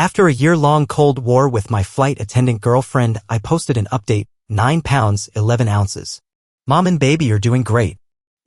After a year-long Cold War with my flight attendant girlfriend, I posted an update, 9 pounds, 11 ounces. Mom and baby are doing great.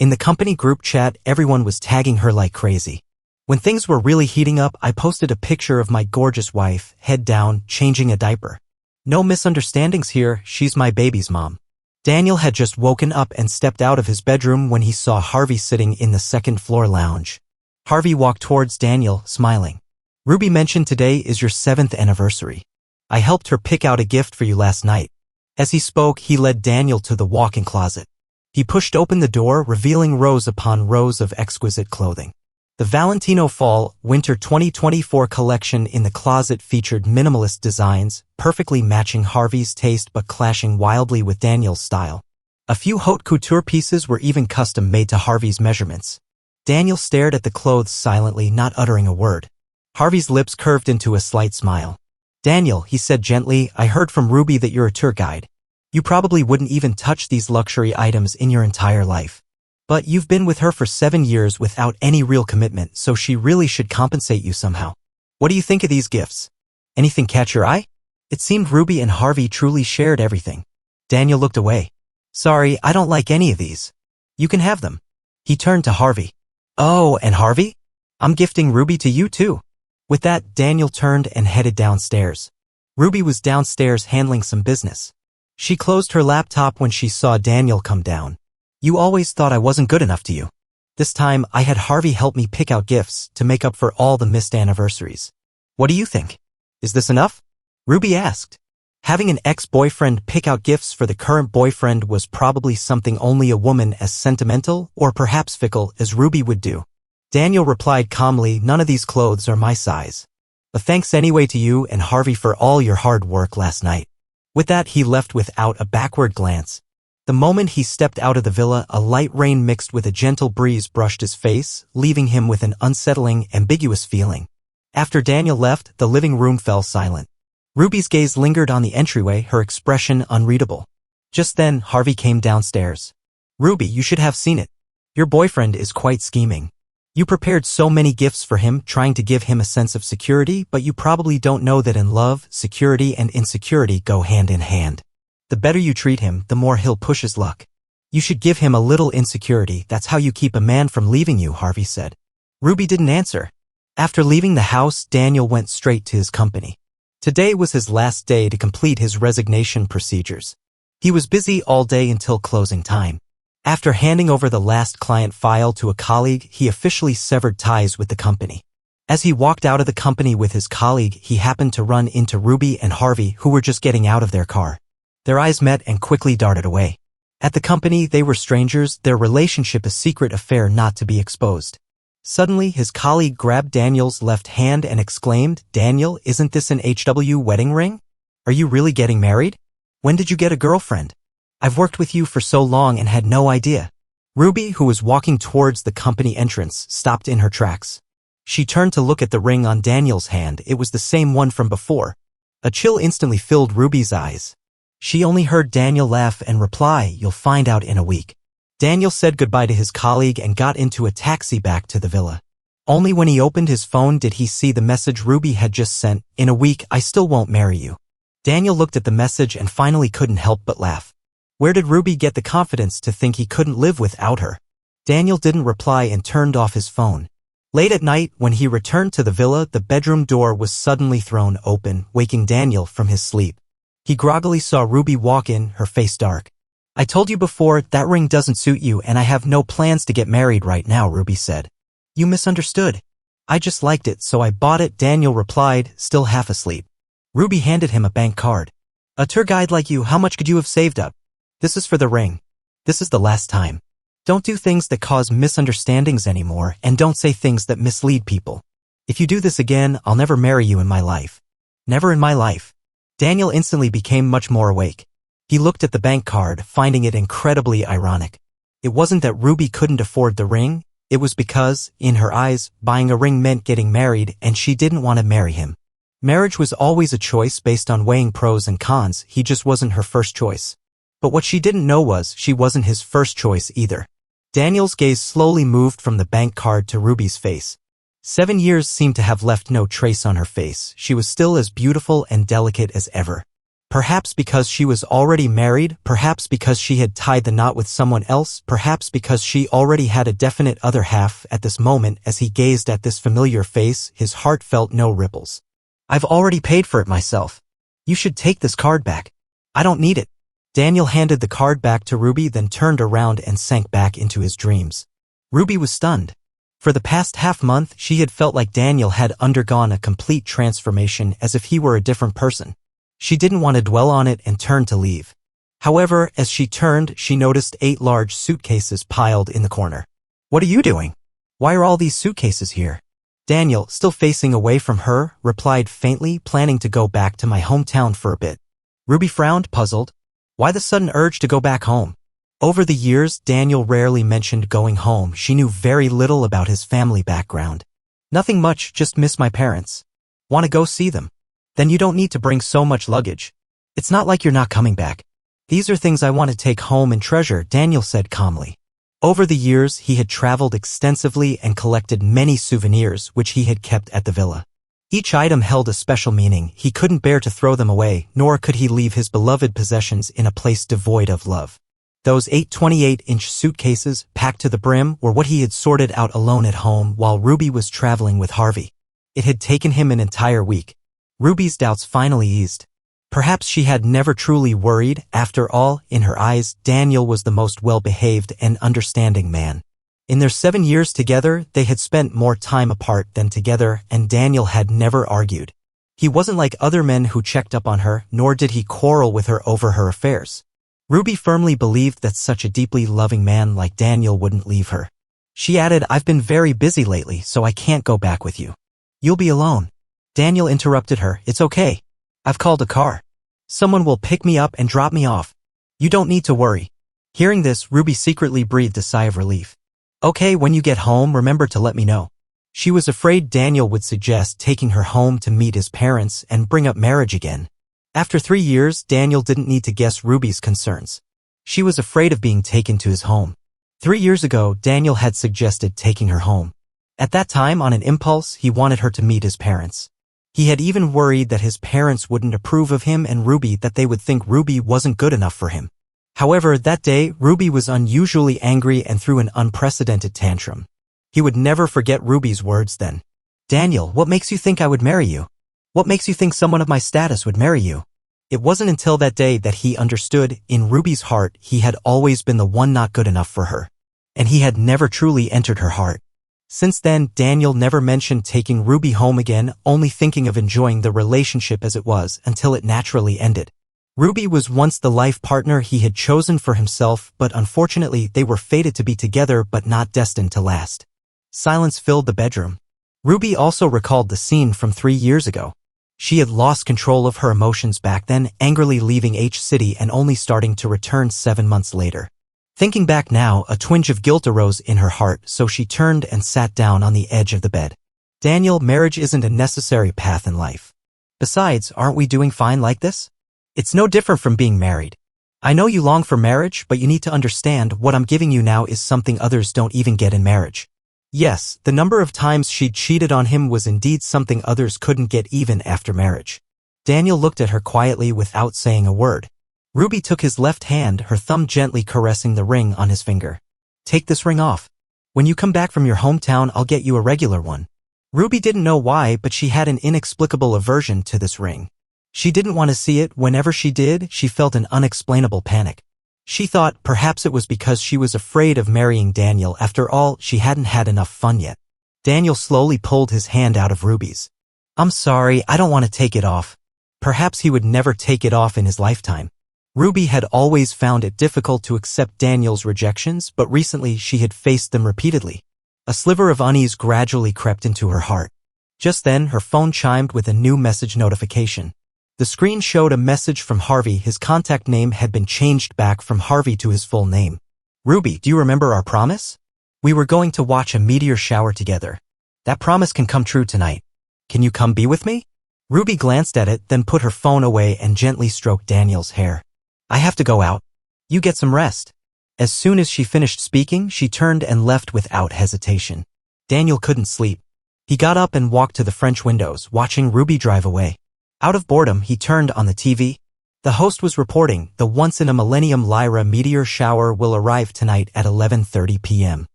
In the company group chat, everyone was tagging her like crazy. When things were really heating up, I posted a picture of my gorgeous wife, head down, changing a diaper. No misunderstandings here, she's my baby's mom. Daniel had just woken up and stepped out of his bedroom when he saw Harvey sitting in the second-floor lounge. Harvey walked towards Daniel, smiling. Ruby mentioned today is your 7th anniversary. I helped her pick out a gift for you last night. As he spoke, he led Daniel to the walk-in closet. He pushed open the door, revealing rows upon rows of exquisite clothing. The Valentino Fall/Winter 2024 collection in the closet featured minimalist designs, perfectly matching Harvey's taste but clashing wildly with Daniel's style. A few haute couture pieces were even custom-made to Harvey's measurements. Daniel stared at the clothes silently, not uttering a word. Harvey's lips curved into a slight smile. Daniel, he said gently, I heard from Ruby that you're a tour guide. You probably wouldn't even touch these luxury items in your entire life. But you've been with her for 7 years without any real commitment, so she really should compensate you somehow. What do you think of these gifts? Anything catch your eye? It seemed Ruby and Harvey truly shared everything. Daniel looked away. Sorry, I don't like any of these. You can have them. He turned to Harvey. Oh, and Harvey? I'm gifting Ruby to you too. With that, Daniel turned and headed downstairs. Ruby was downstairs handling some business. She closed her laptop when she saw Daniel come down. You always thought I wasn't good enough to you. This time, I had Harvey help me pick out gifts to make up for all the missed anniversaries. What do you think? Is this enough? Ruby asked. Having an ex-boyfriend pick out gifts for the current boyfriend was probably something only a woman as sentimental or perhaps fickle as Ruby would do. Daniel replied calmly, none of these clothes are my size. But thanks anyway to you and Harvey for all your hard work last night. With that, he left without a backward glance. The moment he stepped out of the villa, a light rain mixed with a gentle breeze brushed his face, leaving him with an unsettling, ambiguous feeling. After Daniel left, the living room fell silent. Ruby's gaze lingered on the entryway, her expression unreadable. Just then, Harvey came downstairs. Ruby, you should have seen it. Your boyfriend is quite scheming. You prepared so many gifts for him, trying to give him a sense of security, but you probably don't know that in love, security and insecurity go hand in hand. The better you treat him, the more he'll push his luck. You should give him a little insecurity, that's how you keep a man from leaving you, Harvey said. Ruby didn't answer. After leaving the house, Daniel went straight to his company. Today was his last day to complete his resignation procedures. He was busy all day until closing time. After handing over the last client file to a colleague, he officially severed ties with the company. As he walked out of the company with his colleague, he happened to run into Ruby and Harvey, who were just getting out of their car. Their eyes met and quickly darted away. At the company, they were strangers, their relationship a secret affair not to be exposed. Suddenly, his colleague grabbed Daniel's left hand and exclaimed, Daniel, isn't this an HW wedding ring? Are you really getting married? When did you get a girlfriend? I've worked with you for so long and had no idea. Ruby, who was walking towards the company entrance, stopped in her tracks. She turned to look at the ring on Daniel's hand. It was the same one from before. A chill instantly filled Ruby's eyes. She only heard Daniel laugh and reply, you'll find out in a week. Daniel said goodbye to his colleague and got into a taxi back to the villa. Only when he opened his phone did he see the message Ruby had just sent, in a week I still won't marry you. Daniel looked at the message and finally couldn't help but laugh. Where did Ruby get the confidence to think he couldn't live without her? Daniel didn't reply and turned off his phone. Late at night, when he returned to the villa, the bedroom door was suddenly thrown open, waking Daniel from his sleep. He groggily saw Ruby walk in, her face dark. I told you before, that ring doesn't suit you and I have no plans to get married right now, Ruby said. You misunderstood. I just liked it, so I bought it, Daniel replied, still half asleep. Ruby handed him a bank card. A tour guide like you, how much could you have saved up? This is for the ring. This is the last time. Don't do things that cause misunderstandings anymore, and don't say things that mislead people. If you do this again, I'll never marry you in my life. Never in my life. Daniel instantly became much more awake. He looked at the bank card, finding it incredibly ironic. It wasn't that Ruby couldn't afford the ring, it was because, in her eyes, buying a ring meant getting married and she didn't want to marry him. Marriage was always a choice based on weighing pros and cons, he just wasn't her first choice. But what she didn't know was she wasn't his first choice either. Daniel's gaze slowly moved from the bank card to Ruby's face. 7 years seemed to have left no trace on her face. She was still as beautiful and delicate as ever. Perhaps because she was already married, perhaps because she had tied the knot with someone else, perhaps because she already had a definite other half. At this moment, as he gazed at this familiar face, his heart felt no ripples. I've already paid for it myself. You should take this card back. I don't need it. Daniel handed the card back to Ruby, then turned around and sank back into his dreams. Ruby was stunned. For the past half-month, she had felt like Daniel had undergone a complete transformation, as if he were a different person. She didn't want to dwell on it and turned to leave. However, as she turned, she noticed 8 large suitcases piled in the corner. What are you doing? Why are all these suitcases here? Daniel, still facing away from her, replied faintly, planning to go back to my hometown for a bit. Ruby frowned, puzzled. Why the sudden urge to go back home? Over the years, Daniel rarely mentioned going home. She knew very little about his family background. Nothing much, just miss my parents. Want to go see them? Then you don't need to bring so much luggage. It's not like you're not coming back. These are things I want to take home and treasure, Daniel said calmly. Over the years, he had traveled extensively and collected many souvenirs which he had kept at the villa. Each item held a special meaning. He couldn't bear to throw them away, nor could he leave his beloved possessions in a place devoid of love. Those 8 28-inch suitcases, packed to the brim, were what he had sorted out alone at home while Ruby was traveling with Harvey. It had taken him an entire week. Ruby's doubts finally eased. Perhaps she had never truly worried. After all, in her eyes, Daniel was the most well-behaved and understanding man. In their 7 years together, they had spent more time apart than together, and Daniel had never argued. He wasn't like other men who checked up on her, nor did he quarrel with her over her affairs. Ruby firmly believed that such a deeply loving man like Daniel wouldn't leave her. She added, I've been very busy lately, so I can't go back with you. You'll be alone. Daniel interrupted her, it's okay. I've called a car. Someone will pick me up and drop me off. You don't need to worry. Hearing this, Ruby secretly breathed a sigh of relief. Okay, when you get home, remember to let me know. She was afraid Daniel would suggest taking her home to meet his parents and bring up marriage again. After 3 years, Daniel didn't need to guess Ruby's concerns. She was afraid of being taken to his home. 3 years ago, Daniel had suggested taking her home. At that time, on an impulse, he wanted her to meet his parents. He had even worried that his parents wouldn't approve of him and Ruby, that they would think Ruby wasn't good enough for him. However, that day, Ruby was unusually angry and threw an unprecedented tantrum. He would never forget Ruby's words then. Daniel, what makes you think I would marry you? What makes you think someone of my status would marry you? It wasn't until that day that he understood, in Ruby's heart, he had always been the one not good enough for her. And he had never truly entered her heart. Since then, Daniel never mentioned taking Ruby home again, only thinking of enjoying the relationship as it was until it naturally ended. Ruby was once the life partner he had chosen for himself, but unfortunately they were fated to be together but not destined to last. Silence filled the bedroom. Ruby also recalled the scene from 3 years ago. She had lost control of her emotions back then, angrily leaving H City and only starting to return 7 months later. Thinking back now, a twinge of guilt arose in her heart, so she turned and sat down on the edge of the bed. Daniel, marriage isn't a necessary path in life. Besides, aren't we doing fine like this? It's no different from being married. I know you long for marriage, but you need to understand what I'm giving you now is something others don't even get in marriage. Yes, the number of times she'd cheated on him was indeed something others couldn't get even after marriage. Daniel looked at her quietly without saying a word. Ruby took his left hand, her thumb gently caressing the ring on his finger. Take this ring off. When you come back from your hometown, I'll get you a regular one. Ruby didn't know why, but she had an inexplicable aversion to this ring. She didn't want to see it. Whenever she did, she felt an unexplainable panic. She thought perhaps it was because she was afraid of marrying Daniel. After all, she hadn't had enough fun yet. Daniel slowly pulled his hand out of Ruby's. I'm sorry, I don't want to take it off. Perhaps he would never take it off in his lifetime. Ruby had always found it difficult to accept Daniel's rejections, but recently she had faced them repeatedly. A sliver of unease gradually crept into her heart. Just then, her phone chimed with a new message notification. The screen showed a message from Harvey. His contact name had been changed back from Harvey to his full name. Ruby, do you remember our promise? We were going to watch a meteor shower together. That promise can come true tonight. Can you come be with me? Ruby glanced at it, then put her phone away and gently stroked Daniel's hair. I have to go out. You get some rest. As soon as she finished speaking, she turned and left without hesitation. Daniel couldn't sleep. He got up and walked to the French windows, watching Ruby drive away. Out of boredom, he turned on the TV. The host was reporting, the once-in-a-millennium Lyra meteor shower will arrive tonight at 11:30 p.m.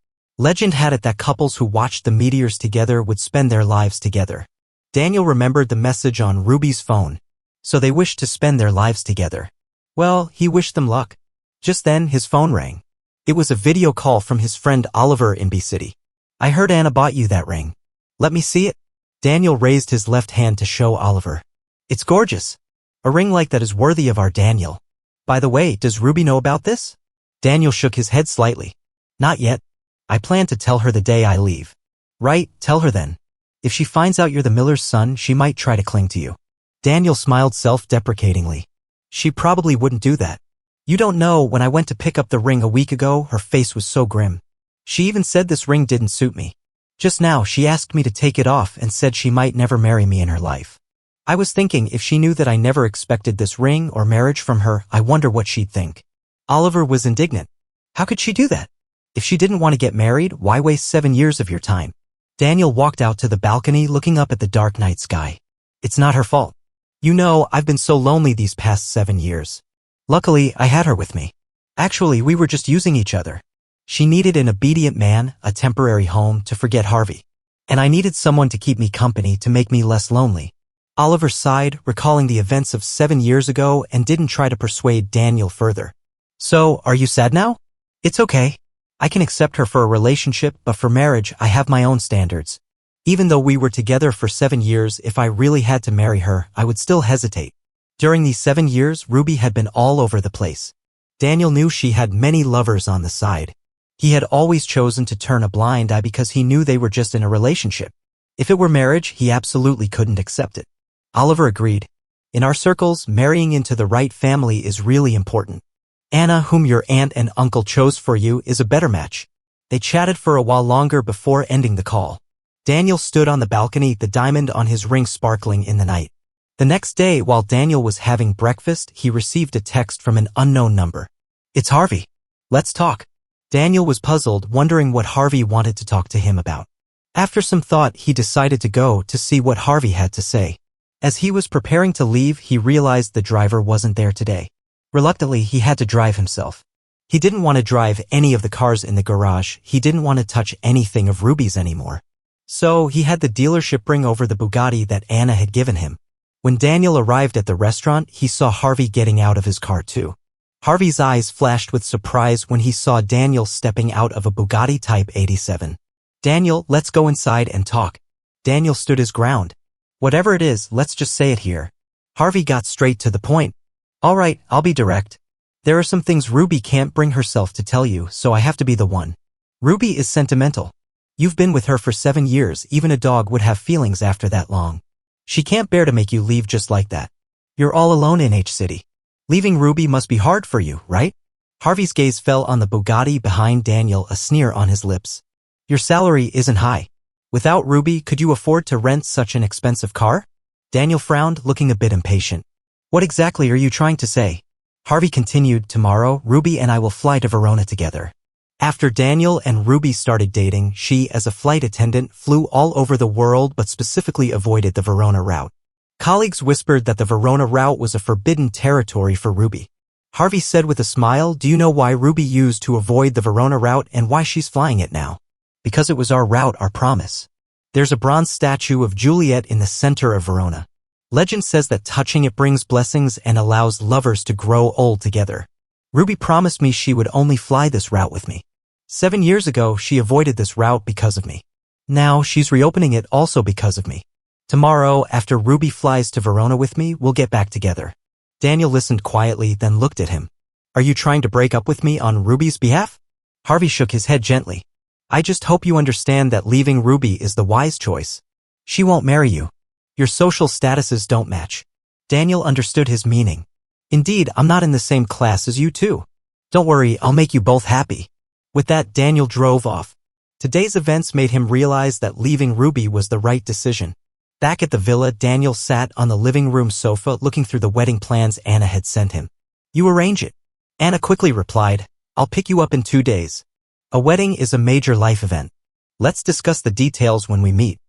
Legend had it that couples who watched the meteors together would spend their lives together. Daniel remembered the message on Ruby's phone. So they wished to spend their lives together. Well, he wished them luck. Just then, his phone rang. It was a video call from his friend Oliver in B-City. I heard Anna bought you that ring. Let me see it. Daniel raised his left hand to show Oliver. It's gorgeous. A ring like that is worthy of our Daniel. By the way, does Ruby know about this? Daniel shook his head slightly. Not yet. I plan to tell her the day I leave. Right, tell her then. If she finds out you're the miller's son, she might try to cling to you. Daniel smiled self-deprecatingly. She probably wouldn't do that. You don't know, when I went to pick up the ring a week ago, her face was so grim. She even said this ring didn't suit me. Just now, she asked me to take it off and said she might never marry me in her life. I was thinking if she knew that I never expected this ring or marriage from her, I wonder what she'd think. Oliver was indignant. How could she do that? If she didn't want to get married, why waste 7 years of your time? Daniel walked out to the balcony looking up at the dark night sky. It's not her fault. You know, I've been so lonely these past 7 years. Luckily, I had her with me. Actually, we were just using each other. She needed an obedient man, a temporary home to forget Harvey. And I needed someone to keep me company to make me less lonely. Oliver sighed, recalling the events of 7 years ago and didn't try to persuade Daniel further. So, are you sad now? It's okay. I can accept her for a relationship, but for marriage, I have my own standards. Even though we were together for 7 years, if I really had to marry her, I would still hesitate. During these 7 years, Ruby had been all over the place. Daniel knew she had many lovers on the side. He had always chosen to turn a blind eye because he knew they were just in a relationship. If it were marriage, he absolutely couldn't accept it. Oliver agreed. In our circles, marrying into the right family is really important. Anna, whom your aunt and uncle chose for you, is a better match. They chatted for a while longer before ending the call. Daniel stood on the balcony, the diamond on his ring sparkling in the night. The next day, while Daniel was having breakfast, he received a text from an unknown number. It's Harvey. Let's talk. Daniel was puzzled, wondering what Harvey wanted to talk to him about. After some thought, he decided to go to see what Harvey had to say. As he was preparing to leave, he realized the driver wasn't there today. Reluctantly, he had to drive himself. He didn't want to drive any of the cars in the garage. He didn't want to touch anything of Ruby's anymore. So, he had the dealership bring over the Bugatti that Anna had given him. When Daniel arrived at the restaurant, he saw Harvey getting out of his car too. Harvey's eyes flashed with surprise when he saw Daniel stepping out of a Bugatti Type 87. Daniel, let's go inside and talk. Daniel stood his ground. Whatever it is, let's just say it here. Harvey got straight to the point. All right, I'll be direct. There are some things Ruby can't bring herself to tell you, so I have to be the one. Ruby is sentimental. You've been with her for 7 years, even a dog would have feelings after that long. She can't bear to make you leave just like that. You're all alone in H-City. Leaving Ruby must be hard for you, right? Harvey's gaze fell on the Bugatti behind Daniel, a sneer on his lips. Your salary isn't high. Without Ruby, could you afford to rent such an expensive car? Daniel frowned, looking a bit impatient. What exactly are you trying to say? Harvey continued, tomorrow, Ruby and I will fly to Verona together. After Daniel and Ruby started dating, she, as a flight attendant, flew all over the world but specifically avoided the Verona route. Colleagues whispered that the Verona route was a forbidden territory for Ruby. Harvey said with a smile, do you know why Ruby used to avoid the Verona route and why she's flying it now? Because it was our route, our promise. There's a bronze statue of Juliet in the center of Verona. Legend says that touching it brings blessings and allows lovers to grow old together. Ruby promised me she would only fly this route with me. 7 years ago, she avoided this route because of me. Now, she's reopening it also because of me. Tomorrow, after Ruby flies to Verona with me, we'll get back together. Daniel listened quietly, then looked at him. Are you trying to break up with me on Ruby's behalf? Harvey shook his head gently. I just hope you understand that leaving Ruby is the wise choice. She won't marry you. Your social statuses don't match. Daniel understood his meaning. Indeed, I'm not in the same class as you two. Don't worry, I'll make you both happy. With that, Daniel drove off. Today's events made him realize that leaving Ruby was the right decision. Back at the villa, Daniel sat on the living room sofa looking through the wedding plans Anna had sent him. You arrange it. Anna quickly replied, I'll pick you up in 2 days. A wedding is a major life event. Let's discuss the details when we meet.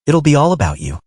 It'll be all about you.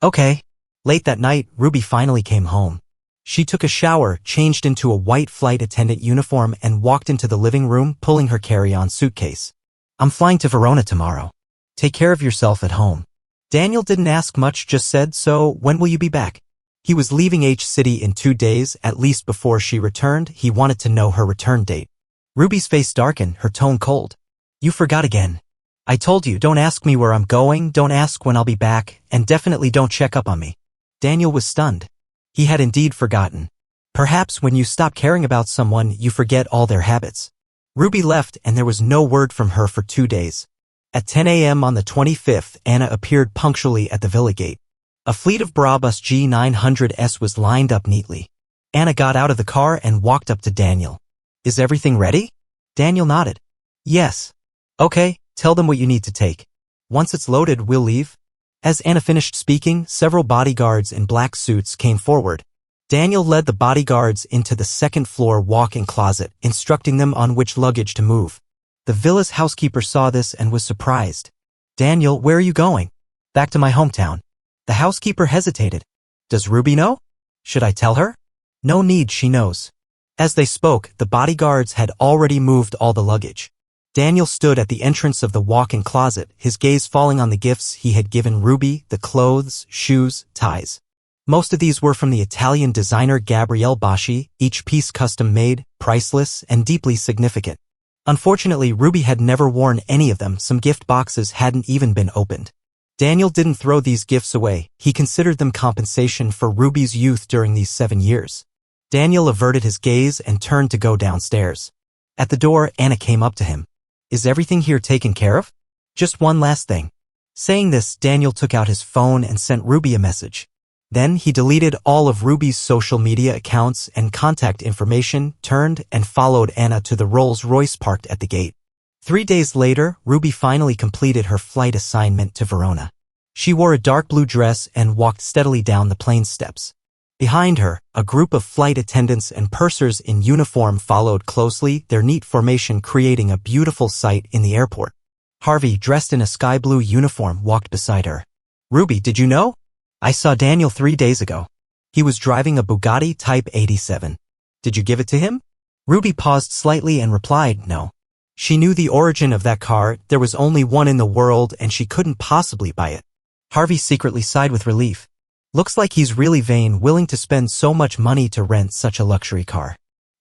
Okay. Late that night, Ruby finally came home. She took a shower, changed into a white flight attendant uniform, and walked into the living room, pulling her carry-on suitcase. I'm flying to Verona tomorrow. Take care of yourself at home. Daniel didn't ask much, just said, so when will you be back? He was leaving H-City in 2 days, at least before she returned. He wanted to know her return date. Ruby's face darkened, her tone cold. You forgot again. I told you, don't ask me where I'm going, don't ask when I'll be back, and definitely don't check up on me. Daniel was stunned. He had indeed forgotten. Perhaps when you stop caring about someone, you forget all their habits. Ruby left, and there was no word from her for 2 days. At 10 a.m. on the 25th, Anna appeared punctually at the villa gate. A fleet of Brabus G900s was lined up neatly. Anna got out of the car and walked up to Daniel. Is everything ready? Daniel nodded. Yes. Okay, tell them what you need to take. Once it's loaded, we'll leave. As Anna finished speaking, several bodyguards in black suits came forward. Daniel led the bodyguards into the second-floor walk-in closet, instructing them on which luggage to move. The villa's housekeeper saw this and was surprised. Daniel, where are you going? Back to my hometown. The housekeeper hesitated. Does Ruby know? Should I tell her? No need, she knows. As they spoke, the bodyguards had already moved all the luggage. Daniel stood at the entrance of the walk-in closet, his gaze falling on the gifts he had given Ruby, the clothes, shoes, ties. Most of these were from the Italian designer Gabriele Boschi, each piece custom-made, priceless, and deeply significant. Unfortunately, Ruby had never worn any of them. Some gift boxes hadn't even been opened. Daniel didn't throw these gifts away. He considered them compensation for Ruby's youth during these 7 years. Daniel averted his gaze and turned to go downstairs. At the door, Anna came up to him. Is everything here taken care of? Just one last thing. Saying this, Daniel took out his phone and sent Ruby a message. Then he deleted all of Ruby's social media accounts and contact information, turned and followed Anna to the Rolls-Royce parked at the gate. 3 days later, Ruby finally completed her flight assignment to Verona. She wore a dark blue dress and walked steadily down the plane steps. Behind her, a group of flight attendants and pursers in uniform followed closely, their neat formation creating a beautiful sight in the airport. Harvey, dressed in a sky blue uniform, walked beside her. Ruby, did you know? I saw Daniel 3 days ago. He was driving a Bugatti Type 87. Did you give it to him? Ruby paused slightly and replied, no. She knew the origin of that car, there was only one in the world and she couldn't possibly buy it. Harvey secretly sighed with relief. Looks like he's really vain, willing to spend so much money to rent such a luxury car.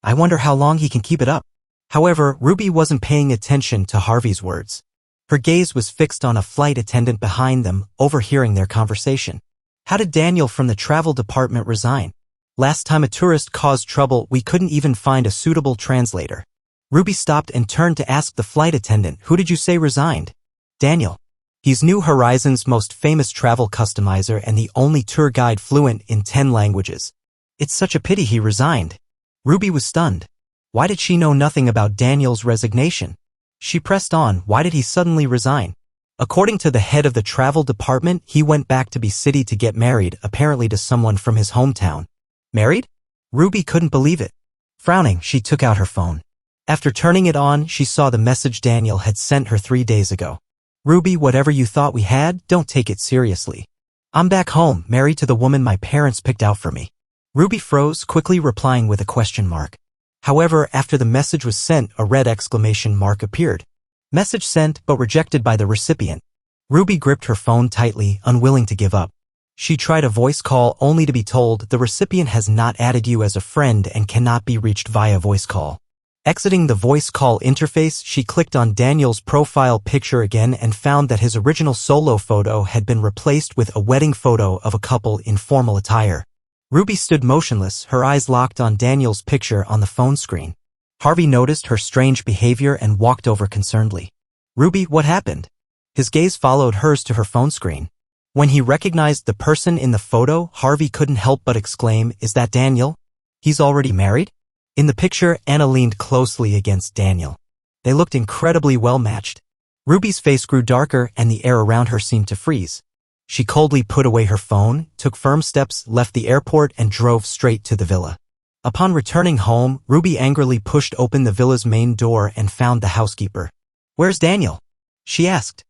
I wonder how long he can keep it up. However, Ruby wasn't paying attention to Harvey's words. Her gaze was fixed on a flight attendant behind them, overhearing their conversation. How did Daniel from the travel department resign? Last time a tourist caused trouble, we couldn't even find a suitable translator. Ruby stopped and turned to ask the flight attendant, who did you say resigned? Daniel. He's New Horizons' most famous travel customizer and the only tour guide fluent in 10 languages. It's such a pity he resigned. Ruby was stunned. Why did she know nothing about Daniel's resignation? She pressed on, why did he suddenly resign? According to the head of the travel department, he went back to B-City to get married, apparently to someone from his hometown. Married? Ruby couldn't believe it. Frowning, she took out her phone. After turning it on, she saw the message Daniel had sent her 3 days ago. Ruby, whatever you thought we had, don't take it seriously. I'm back home, married to the woman my parents picked out for me. Ruby froze, quickly replying with a question mark. However, after the message was sent, a red exclamation mark appeared. Message sent, but rejected by the recipient. Ruby gripped her phone tightly, unwilling to give up. She tried a voice call only to be told the recipient has not added you as a friend and cannot be reached via voice call. Exiting the voice call interface, she clicked on Daniel's profile picture again and found that his original solo photo had been replaced with a wedding photo of a couple in formal attire. Ruby stood motionless, her eyes locked on Daniel's picture on the phone screen. Harvey noticed her strange behavior and walked over concernedly. Ruby, what happened? His gaze followed hers to her phone screen. When he recognized the person in the photo, Harvey couldn't help but exclaim, is that Daniel? He's already married? In the picture, Anna leaned closely against Daniel. They looked incredibly well-matched. Ruby's face grew darker and the air around her seemed to freeze. She coldly put away her phone, took firm steps, left the airport, and drove straight to the villa. Upon returning home, Ruby angrily pushed open the villa's main door and found the housekeeper. Where's Daniel? She asked.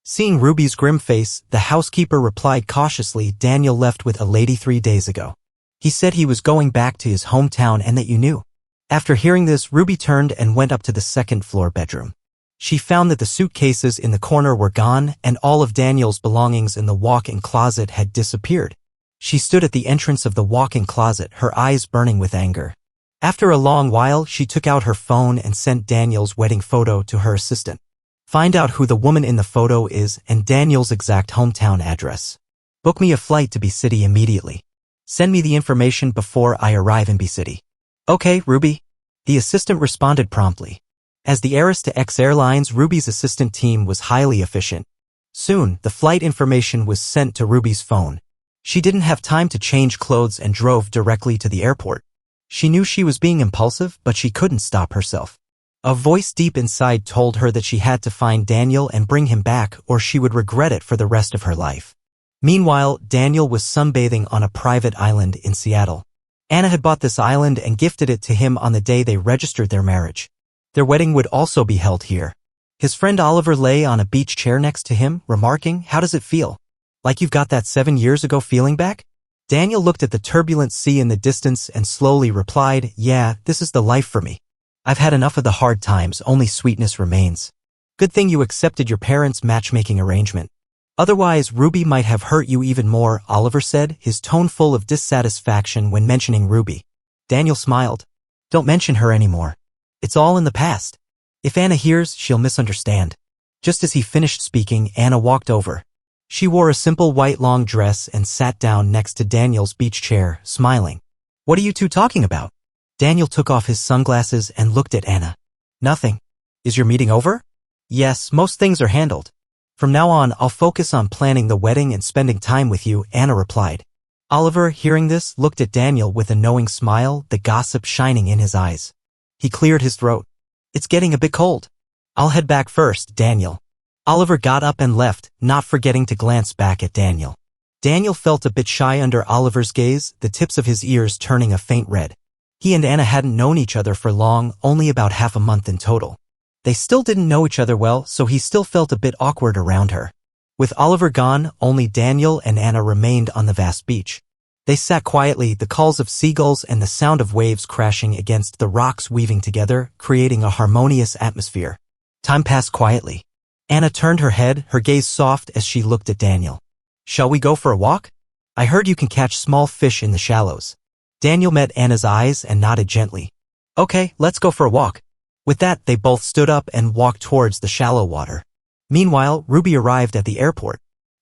Seeing Ruby's grim face, the housekeeper replied cautiously, Daniel left with a lady 3 days ago. He said he was going back to his hometown and that you knew. After hearing this, Ruby turned and went up to the second-floor bedroom. She found that the suitcases in the corner were gone and all of Daniel's belongings in the walk-in closet had disappeared. She stood at the entrance of the walk-in closet, her eyes burning with anger. After a long while, she took out her phone and sent Daniel's wedding photo to her assistant. Find out who the woman in the photo is and Daniel's exact hometown address. Book me a flight to B-City immediately. Send me the information before I arrive in B-City. Okay, Ruby. The assistant responded promptly. As the heiress to X Airlines, Ruby's assistant team was highly efficient. Soon, the flight information was sent to Ruby's phone. She didn't have time to change clothes and drove directly to the airport. She knew she was being impulsive, but she couldn't stop herself. A voice deep inside told her that she had to find Daniel and bring him back or she would regret it for the rest of her life. Meanwhile, Daniel was sunbathing on a private island in Seattle. Anna had bought this island and gifted it to him on the day they registered their marriage. Their wedding would also be held here. His friend Oliver lay on a beach chair next to him, remarking, "How does it feel? Like you've got that 7 years ago feeling back?" Daniel looked at the turbulent sea in the distance and slowly replied, "Yeah, this is the life for me. I've had enough of the hard times, only sweetness remains. Good thing you accepted your parents' matchmaking arrangement. Otherwise, Ruby might have hurt you even more," Oliver said, his tone full of dissatisfaction when mentioning Ruby. Daniel smiled. "Don't mention her anymore. It's all in the past. If Anna hears, she'll misunderstand." Just as he finished speaking, Anna walked over. She wore a simple white long dress and sat down next to Daniel's beach chair, smiling. "What are you two talking about?" Daniel took off his sunglasses and looked at Anna. "Nothing. Is your meeting over?" "Yes, most things are handled. From now on, I'll focus on planning the wedding and spending time with you," Anna replied. Oliver, hearing this, looked at Daniel with a knowing smile, the gossip shining in his eyes. He cleared his throat. "It's getting a bit cold. I'll head back first, Daniel." Oliver got up and left, not forgetting to glance back at Daniel. Daniel felt a bit shy under Oliver's gaze, the tips of his ears turning a faint red. He and Anna hadn't known each other for long, only about half a month in total. They still didn't know each other well, so he still felt a bit awkward around her. With Oliver gone, only Daniel and Anna remained on the vast beach. They sat quietly, the calls of seagulls and the sound of waves crashing against the rocks weaving together, creating a harmonious atmosphere. Time passed quietly. Anna turned her head, her gaze soft as she looked at Daniel. "Shall we go for a walk? I heard you can catch small fish in the shallows." Daniel met Anna's eyes and nodded gently. "Okay, let's go for a walk." With that, they both stood up and walked towards the shallow water. Meanwhile, Ruby arrived at the airport.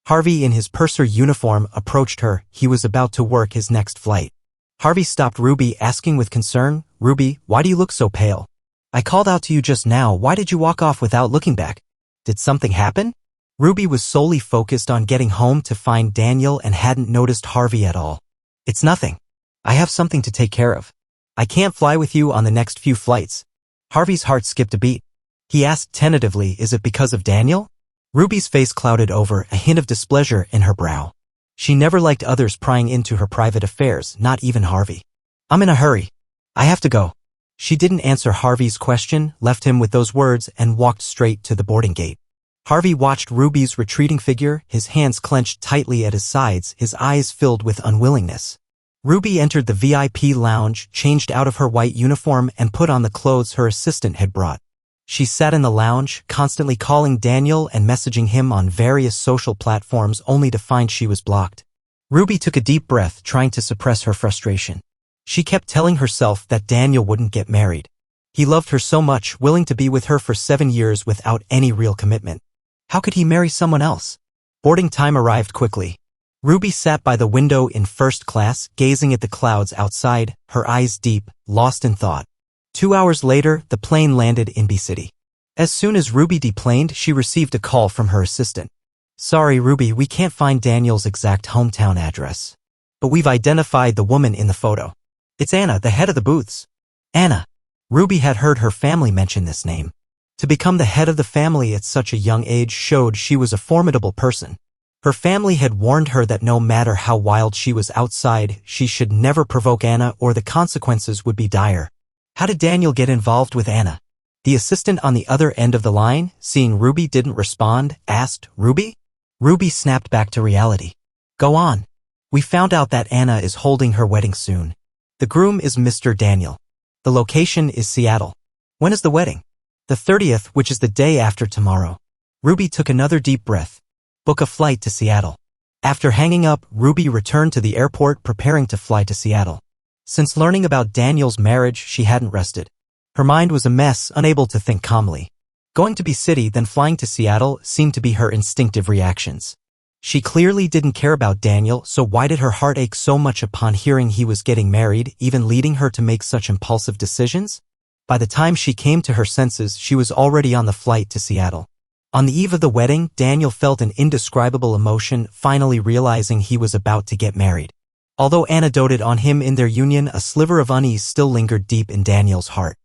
Harvey in his purser uniform approached her. He was about to work his next flight. Harvey stopped Ruby, asking with concern, "Ruby, why do you look so pale? I called out to you just now. Why did you walk off without looking back? Did something happen?" Ruby was solely focused on getting home to find Daniel and hadn't noticed Harvey at all. "It's nothing. I have something to take care of. I can't fly with you on the next few flights." Harvey's heart skipped a beat. He asked tentatively, "Is it because of Daniel?" Ruby's face clouded over, a hint of displeasure in her brow. She never liked others prying into her private affairs, not even Harvey. "I'm in a hurry. I have to go." She didn't answer Harvey's question, left him with those words, and walked straight to the boarding gate. Harvey watched Ruby's retreating figure, his hands clenched tightly at his sides, his eyes filled with unwillingness. Ruby entered the VIP lounge, changed out of her white uniform, and put on the clothes her assistant had brought. She sat in the lounge, constantly calling Daniel and messaging him on various social platforms only to find she was blocked. Ruby took a deep breath, trying to suppress her frustration. She kept telling herself that Daniel wouldn't get married. He loved her so much, willing to be with her for 7 years without any real commitment. How could he marry someone else? Boarding time arrived quickly. Ruby sat by the window in first class, gazing at the clouds outside, her eyes deep, lost in thought. 2 hours later, the plane landed in B-City. As soon as Ruby deplaned, she received a call from her assistant. "Sorry, Ruby, we can't find Daniel's exact hometown address. But we've identified the woman in the photo. It's Anna, the head of the booths." Anna. Ruby had heard her family mention this name. To become the head of the family at such a young age showed she was a formidable person. Her family had warned her that no matter how wild she was outside, she should never provoke Anna or the consequences would be dire. How did Daniel get involved with Anna? The assistant on the other end of the line, seeing Ruby didn't respond, asked, "Ruby?" Ruby snapped back to reality. "Go on." "We found out that Anna is holding her wedding soon. The groom is Mr. Daniel. The location is Seattle." "When is the wedding?" "The 30th, which is the day after tomorrow." Ruby took another deep breath. "Book a flight to Seattle." After hanging up, Ruby returned to the airport preparing to fly to Seattle. Since learning about Daniel's marriage, she hadn't rested. Her mind was a mess, unable to think calmly. Going to be city, then flying to Seattle seemed to be her instinctive reactions. She clearly didn't care about Daniel, so why did her heart ache so much upon hearing he was getting married, even leading her to make such impulsive decisions? By the time she came to her senses, she was already on the flight to Seattle. On the eve of the wedding, Daniel felt an indescribable emotion, finally realizing he was about to get married. Although Anna doted on him in their union, a sliver of unease still lingered deep in Daniel's heart.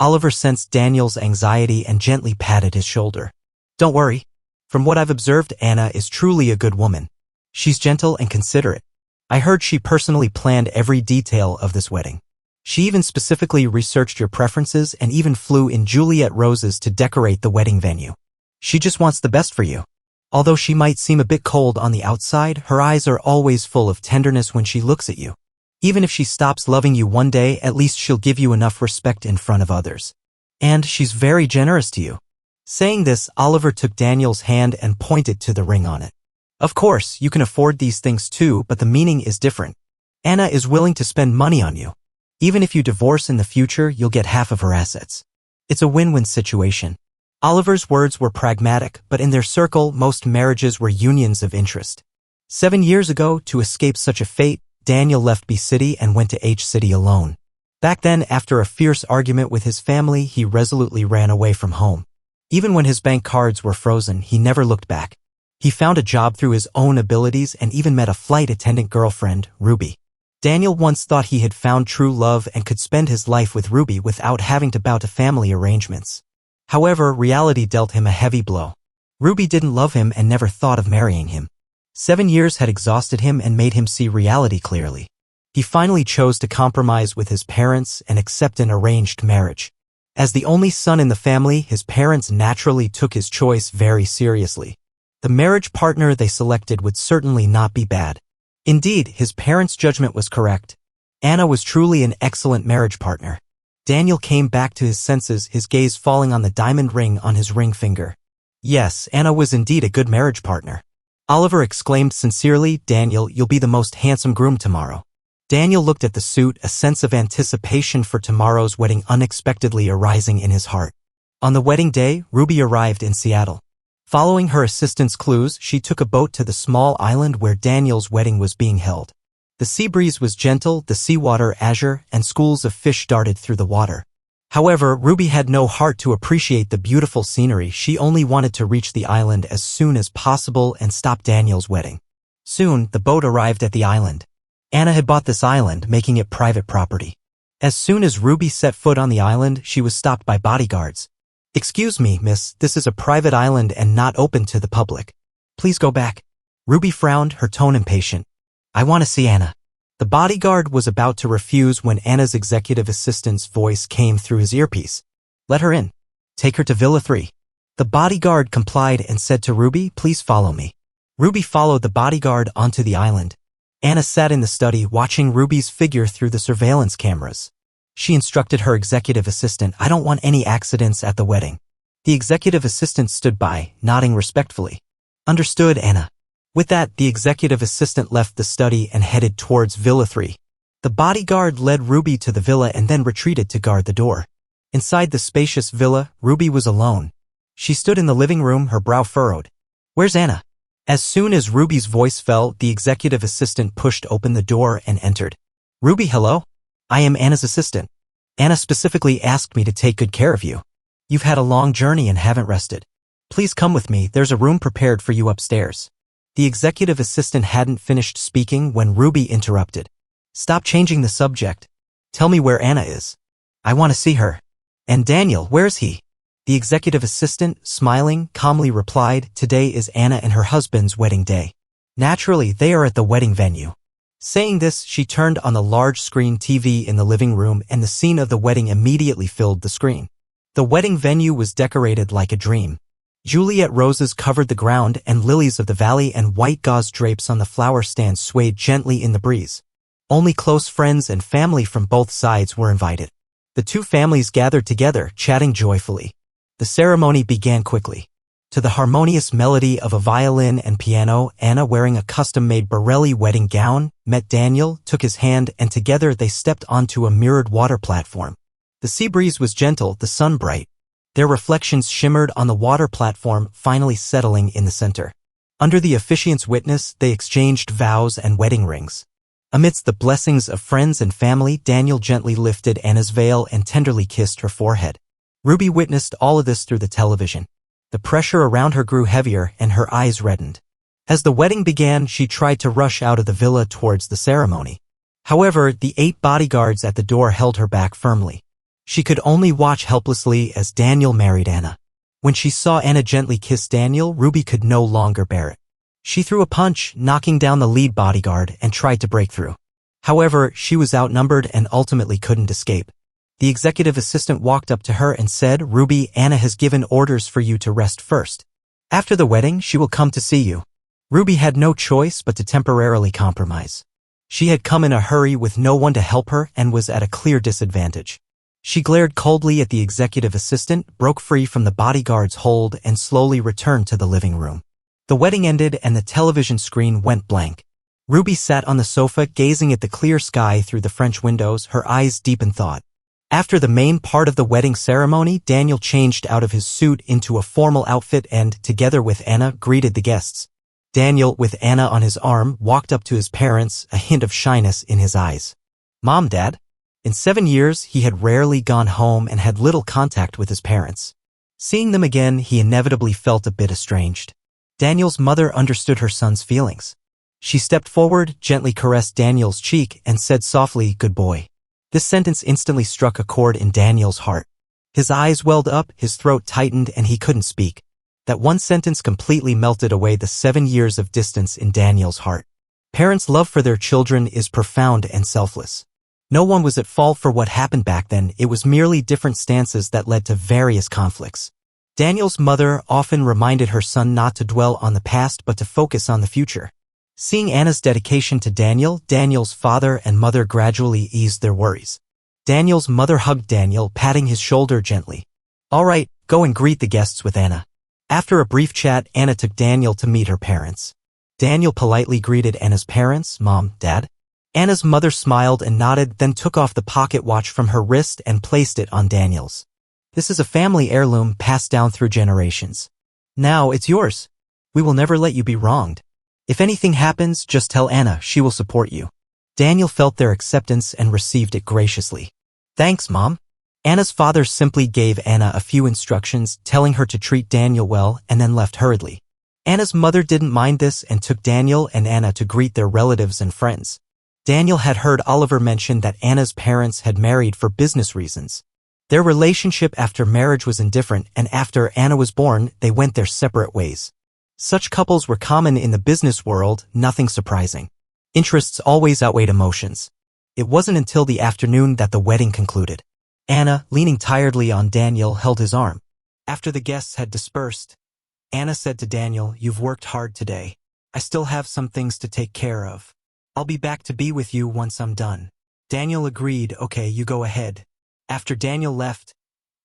Oliver sensed Daniel's anxiety and gently patted his shoulder. "Don't worry. From what I've observed, Anna is truly a good woman. She's gentle and considerate. I heard she personally planned every detail of this wedding. She even specifically researched your preferences and even flew in Juliet roses to decorate the wedding venue. She just wants the best for you. Although she might seem a bit cold on the outside, her eyes are always full of tenderness when she looks at you. Even if she stops loving you one day, at least she'll give you enough respect in front of others. And she's very generous to you." Saying this, Oliver took Daniel's hand and pointed to the ring on it. "Of course, you can afford these things too, but the meaning is different. Anna is willing to spend money on you. Even if you divorce in the future, you'll get half of her assets. It's a win-win situation." Oliver's words were pragmatic, but in their circle, most marriages were unions of interest. 7 years ago, to escape such a fate, Daniel left B City and went to H City alone. Back then, after a fierce argument with his family, he resolutely ran away from home. Even when his bank cards were frozen, he never looked back. He found a job through his own abilities and even met a flight attendant girlfriend, Ruby. Daniel once thought he had found true love and could spend his life with Ruby without having to bow to family arrangements. However, reality dealt him a heavy blow. Ruby didn't love him and never thought of marrying him. 7 years had exhausted him and made him see reality clearly. He finally chose to compromise with his parents and accept an arranged marriage. As the only son in the family, his parents naturally took his choice very seriously. The marriage partner they selected would certainly not be bad. Indeed, his parents' judgment was correct. Anna was truly an excellent marriage partner. Daniel came back to his senses, his gaze falling on the diamond ring on his ring finger. Yes, Anna was indeed a good marriage partner. Oliver exclaimed sincerely, "Daniel, you'll be the most handsome groom tomorrow." Daniel looked at the suit, a sense of anticipation for tomorrow's wedding unexpectedly arising in his heart. On the wedding day, Ruby arrived in Seattle. Following her assistant's clues, she took a boat to the small island where Daniel's wedding was being held. The sea breeze was gentle, the seawater azure, and schools of fish darted through the water. However, Ruby had no heart to appreciate the beautiful scenery. She only wanted to reach the island as soon as possible and stop Daniel's wedding. Soon, the boat arrived at the island. Anna had bought this island, making it private property. As soon as Ruby set foot on the island, she was stopped by bodyguards. "Excuse me, miss, this is a private island and not open to the public. Please go back." Ruby frowned, her tone impatient. "I want to see Anna." The bodyguard was about to refuse when Anna's executive assistant's voice came through his earpiece. "Let her in. Take her to Villa 3. The bodyguard complied and said to Ruby, "Please follow me." Ruby followed the bodyguard onto the island. Anna sat in the study watching Ruby's figure through the surveillance cameras. She instructed her executive assistant, "I don't want any accidents at the wedding." The executive assistant stood by, nodding respectfully. "Understood, Anna." With that, the executive assistant left the study and headed towards Villa 3. The bodyguard led Ruby to the villa and then retreated to guard the door. Inside the spacious villa, Ruby was alone. She stood in the living room, her brow furrowed. "Where's Anna?" As soon as Ruby's voice fell, the executive assistant pushed open the door and entered. "Ruby, hello? I am Anna's assistant. Anna specifically asked me to take good care of you. You've had a long journey and haven't rested. Please come with me, there's a room prepared for you upstairs." The executive assistant hadn't finished speaking when Ruby interrupted. "Stop changing the subject. Tell me where Anna is. I want to see her. And Daniel, where's he?" The executive assistant, smiling, calmly replied, "Today is Anna and her husband's wedding day. Naturally, they are at the wedding venue." Saying this, she turned on the large screen TV in the living room and the scene of the wedding immediately filled the screen. The wedding venue was decorated like a dream. Juliet roses covered the ground and lilies of the valley and white gauze drapes on the flower stand swayed gently in the breeze. Only close friends and family from both sides were invited. The two families gathered together, chatting joyfully. The ceremony began quickly. To the harmonious melody of a violin and piano, Anna, wearing a custom-made Borelli wedding gown, met Daniel, took his hand, and together they stepped onto a mirrored water platform. The sea breeze was gentle, the sun bright. Their reflections shimmered on the water platform, finally settling in the center. Under the officiant's witness, they exchanged vows and wedding rings. Amidst the blessings of friends and family, Daniel gently lifted Anna's veil and tenderly kissed her forehead. Ruby witnessed all of this through the television. The pressure around her grew heavier and her eyes reddened. As the wedding began, she tried to rush out of the villa towards the ceremony. However, the 8 bodyguards at the door held her back firmly. She could only watch helplessly as Daniel married Anna. When she saw Anna gently kiss Daniel, Ruby could no longer bear it. She threw a punch, knocking down the lead bodyguard, and tried to break through. However, she was outnumbered and ultimately couldn't escape. The executive assistant walked up to her and said, "Ruby, Anna has given orders for you to rest first. After the wedding, she will come to see you." Ruby had no choice but to temporarily compromise. She had come in a hurry with no one to help her and was at a clear disadvantage. She glared coldly at the executive assistant, broke free from the bodyguard's hold, and slowly returned to the living room. The wedding ended and the television screen went blank. Ruby sat on the sofa, gazing at the clear sky through the French windows, her eyes deep in thought. After the main part of the wedding ceremony, Daniel changed out of his suit into a formal outfit and, together with Anna, greeted the guests. Daniel, with Anna on his arm, walked up to his parents, a hint of shyness in his eyes. "Mom, Dad?" In 7 years, he had rarely gone home and had little contact with his parents. Seeing them again, he inevitably felt a bit estranged. Daniel's mother understood her son's feelings. She stepped forward, gently caressed Daniel's cheek, and said softly, "Good boy." This sentence instantly struck a chord in Daniel's heart. His eyes welled up, his throat tightened, and he couldn't speak. That one sentence completely melted away the 7 years of distance in Daniel's heart. Parents' love for their children is profound and selfless. No one was at fault for what happened back then, it was merely different stances that led to various conflicts. Daniel's mother often reminded her son not to dwell on the past but to focus on the future. Seeing Anna's dedication to Daniel, Daniel's father and mother gradually eased their worries. Daniel's mother hugged Daniel, patting his shoulder gently. "All right, go and greet the guests with Anna." After a brief chat, Anna took Daniel to meet her parents. Daniel politely greeted Anna's parents, "Mom, Dad." Anna's mother smiled and nodded, then took off the pocket watch from her wrist and placed it on Daniel's. "This is a family heirloom passed down through generations. Now it's yours. We will never let you be wronged. If anything happens, just tell Anna, she will support you." Daniel felt their acceptance and received it graciously. "Thanks, Mom." Anna's father simply gave Anna a few instructions, telling her to treat Daniel well, and then left hurriedly. Anna's mother didn't mind this and took Daniel and Anna to greet their relatives and friends. Daniel had heard Oliver mention that Anna's parents had married for business reasons. Their relationship after marriage was indifferent, and after Anna was born, they went their separate ways. Such couples were common in the business world, nothing surprising. Interests always outweighed emotions. It wasn't until the afternoon that the wedding concluded. Anna, leaning tiredly on Daniel, held his arm. After the guests had dispersed, Anna said to Daniel, "You've worked hard today. I still have some things to take care of. I'll be back to be with you once I'm done." Daniel agreed, "Okay, you go ahead." After Daniel left,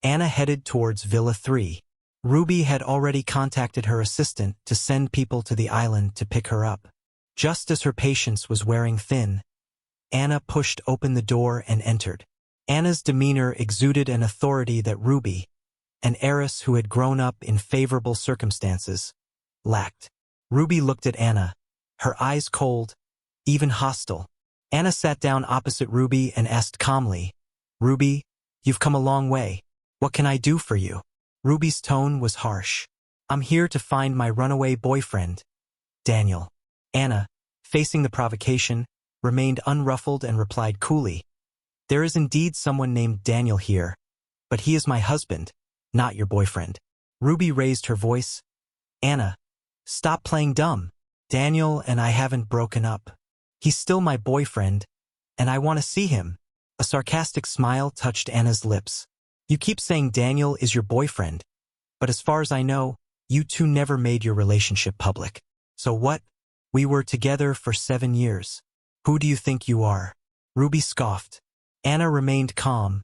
Anna headed towards Villa 3. Ruby had already contacted her assistant to send people to the island to pick her up. Just as her patience was wearing thin, Anna pushed open the door and entered. Anna's demeanor exuded an authority that Ruby, an heiress who had grown up in favorable circumstances, lacked. Ruby looked at Anna, her eyes cold, even hostile. Anna sat down opposite Ruby and asked calmly, "Ruby, you've come a long way. What can I do for you?" Ruby's tone was harsh. "I'm here to find my runaway boyfriend, Daniel." Anna, facing the provocation, remained unruffled and replied coolly, "There is indeed someone named Daniel here, but he is my husband, not your boyfriend." Ruby raised her voice. "Anna, stop playing dumb. Daniel and I haven't broken up. He's still my boyfriend, and I want to see him." A sarcastic smile touched Anna's lips. You keep saying Daniel is your boyfriend, but as far as I know, you two never made your relationship public. So what? We were together for 7 years. Who do you think you are? Ruby scoffed. Anna remained calm,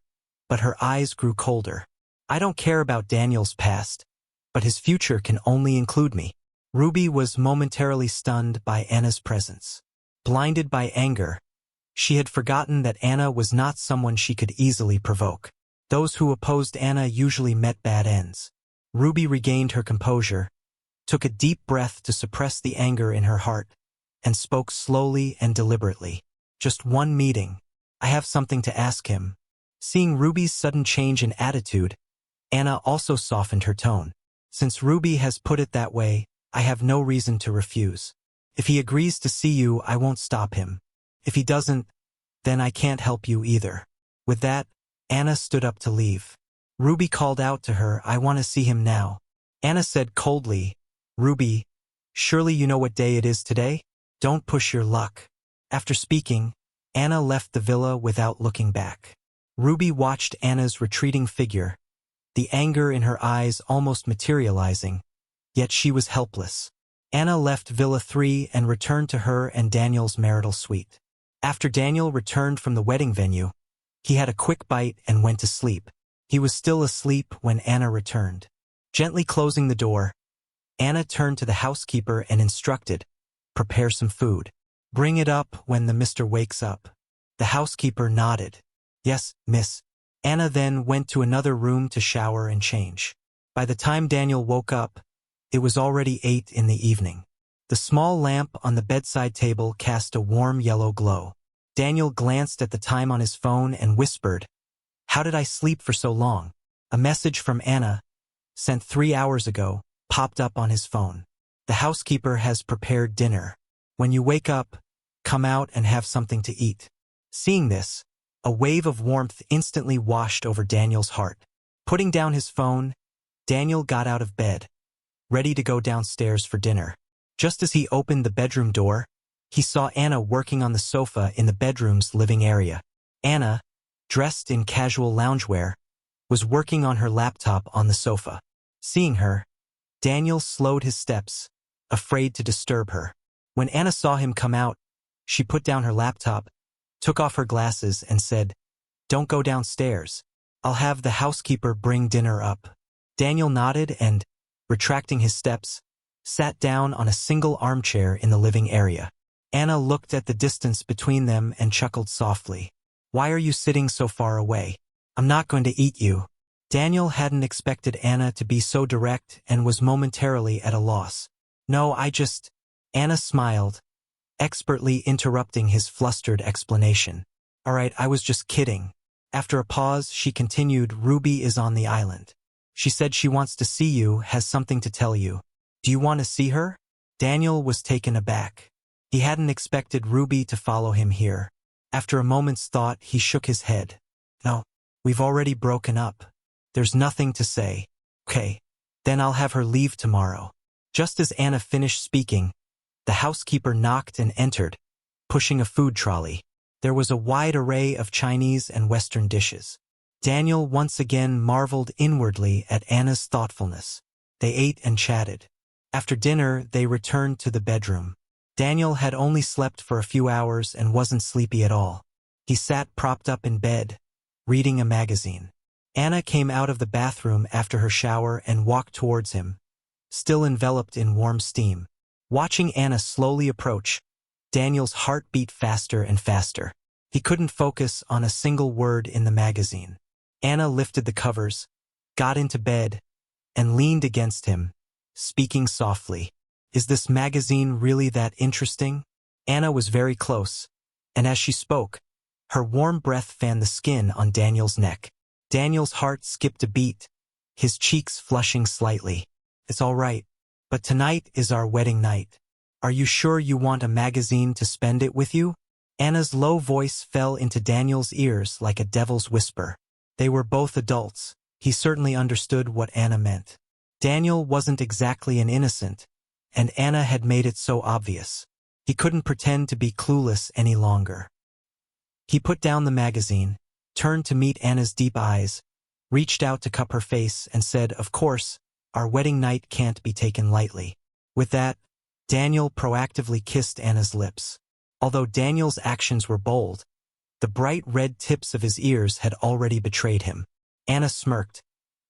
but her eyes grew colder. I don't care about Daniel's past, but his future can only include me. Ruby was momentarily stunned by Anna's presence. Blinded by anger, she had forgotten that Anna was not someone she could easily provoke. Those who opposed Anna usually met bad ends. Ruby regained her composure, took a deep breath to suppress the anger in her heart, and spoke slowly and deliberately. Just one meeting. I have something to ask him. Seeing Ruby's sudden change in attitude, Anna also softened her tone. Since Ruby has put it that way, I have no reason to refuse. If he agrees to see you, I won't stop him. If he doesn't, then I can't help you either. With that, Anna stood up to leave. Ruby called out to her, I want to see him now. Anna said coldly, Ruby, surely you know what day it is today? Don't push your luck. After speaking, Anna left the villa without looking back. Ruby watched Anna's retreating figure, the anger in her eyes almost materializing, yet she was helpless. Anna left Villa 3 and returned to her and Daniel's marital suite. After Daniel returned from the wedding venue, he had a quick bite and went to sleep. He was still asleep when Anna returned. Gently closing the door, Anna turned to the housekeeper and instructed, prepare some food. Bring it up when the Mr. wakes up. The housekeeper nodded. Yes, miss. Anna then went to another room to shower and change. By the time Daniel woke up, it was already 8 in the evening. The small lamp on the bedside table cast a warm yellow glow. Daniel glanced at the time on his phone and whispered, How did I sleep for so long? A message from Anna, sent 3 hours ago, popped up on his phone. The housekeeper has prepared dinner. When you wake up, come out and have something to eat. Seeing this, a wave of warmth instantly washed over Daniel's heart. Putting down his phone, Daniel got out of bed, ready to go downstairs for dinner. Just as he opened the bedroom door, he saw Anna working on the sofa in the bedroom's living area. Anna, dressed in casual loungewear, was working on her laptop on the sofa. Seeing her, Daniel slowed his steps, afraid to disturb her. When Anna saw him come out, she put down her laptop, took off her glasses and said, Don't go downstairs. I'll have the housekeeper bring dinner up. Daniel nodded and, retracting his steps, sat down on a single armchair in the living area. Anna looked at the distance between them and chuckled softly. Why are you sitting so far away? I'm not going to eat you. Daniel hadn't expected Anna to be so direct and was momentarily at a loss. No, Anna smiled, expertly interrupting his flustered explanation. All right, I was just kidding. After a pause, she continued, Ruby is on the island. She said she wants to see you, has something to tell you. Do you want to see her? Daniel was taken aback. He hadn't expected Ruby to follow him here. After a moment's thought, he shook his head. No, we've already broken up. There's nothing to say. Okay, then I'll have her leave tomorrow. Just as Anna finished speaking, the housekeeper knocked and entered, pushing a food trolley. There was a wide array of Chinese and Western dishes. Daniel once again marveled inwardly at Anna's thoughtfulness. They ate and chatted. After dinner, they returned to the bedroom. Daniel had only slept for a few hours and wasn't sleepy at all. He sat propped up in bed, reading a magazine. Anna came out of the bathroom after her shower and walked towards him, still enveloped in warm steam. Watching Anna slowly approach, Daniel's heart beat faster and faster. He couldn't focus on a single word in the magazine. Anna lifted the covers, got into bed, and leaned against him, speaking softly. Is this magazine really that interesting? Anna was very close, and as she spoke, her warm breath fanned the skin on Daniel's neck. Daniel's heart skipped a beat, his cheeks flushing slightly. It's all right, but tonight is our wedding night. Are you sure you want a magazine to spend it with you? Anna's low voice fell into Daniel's ears like a devil's whisper. They were both adults. He certainly understood what Anna meant. Daniel wasn't exactly an innocent, and Anna had made it so obvious. He couldn't pretend to be clueless any longer. He put down the magazine, turned to meet Anna's deep eyes, reached out to cup her face and said, "Of course, our wedding night can't be taken lightly." With that, Daniel proactively kissed Anna's lips. Although Daniel's actions were bold, the bright red tips of his ears had already betrayed him. Anna smirked,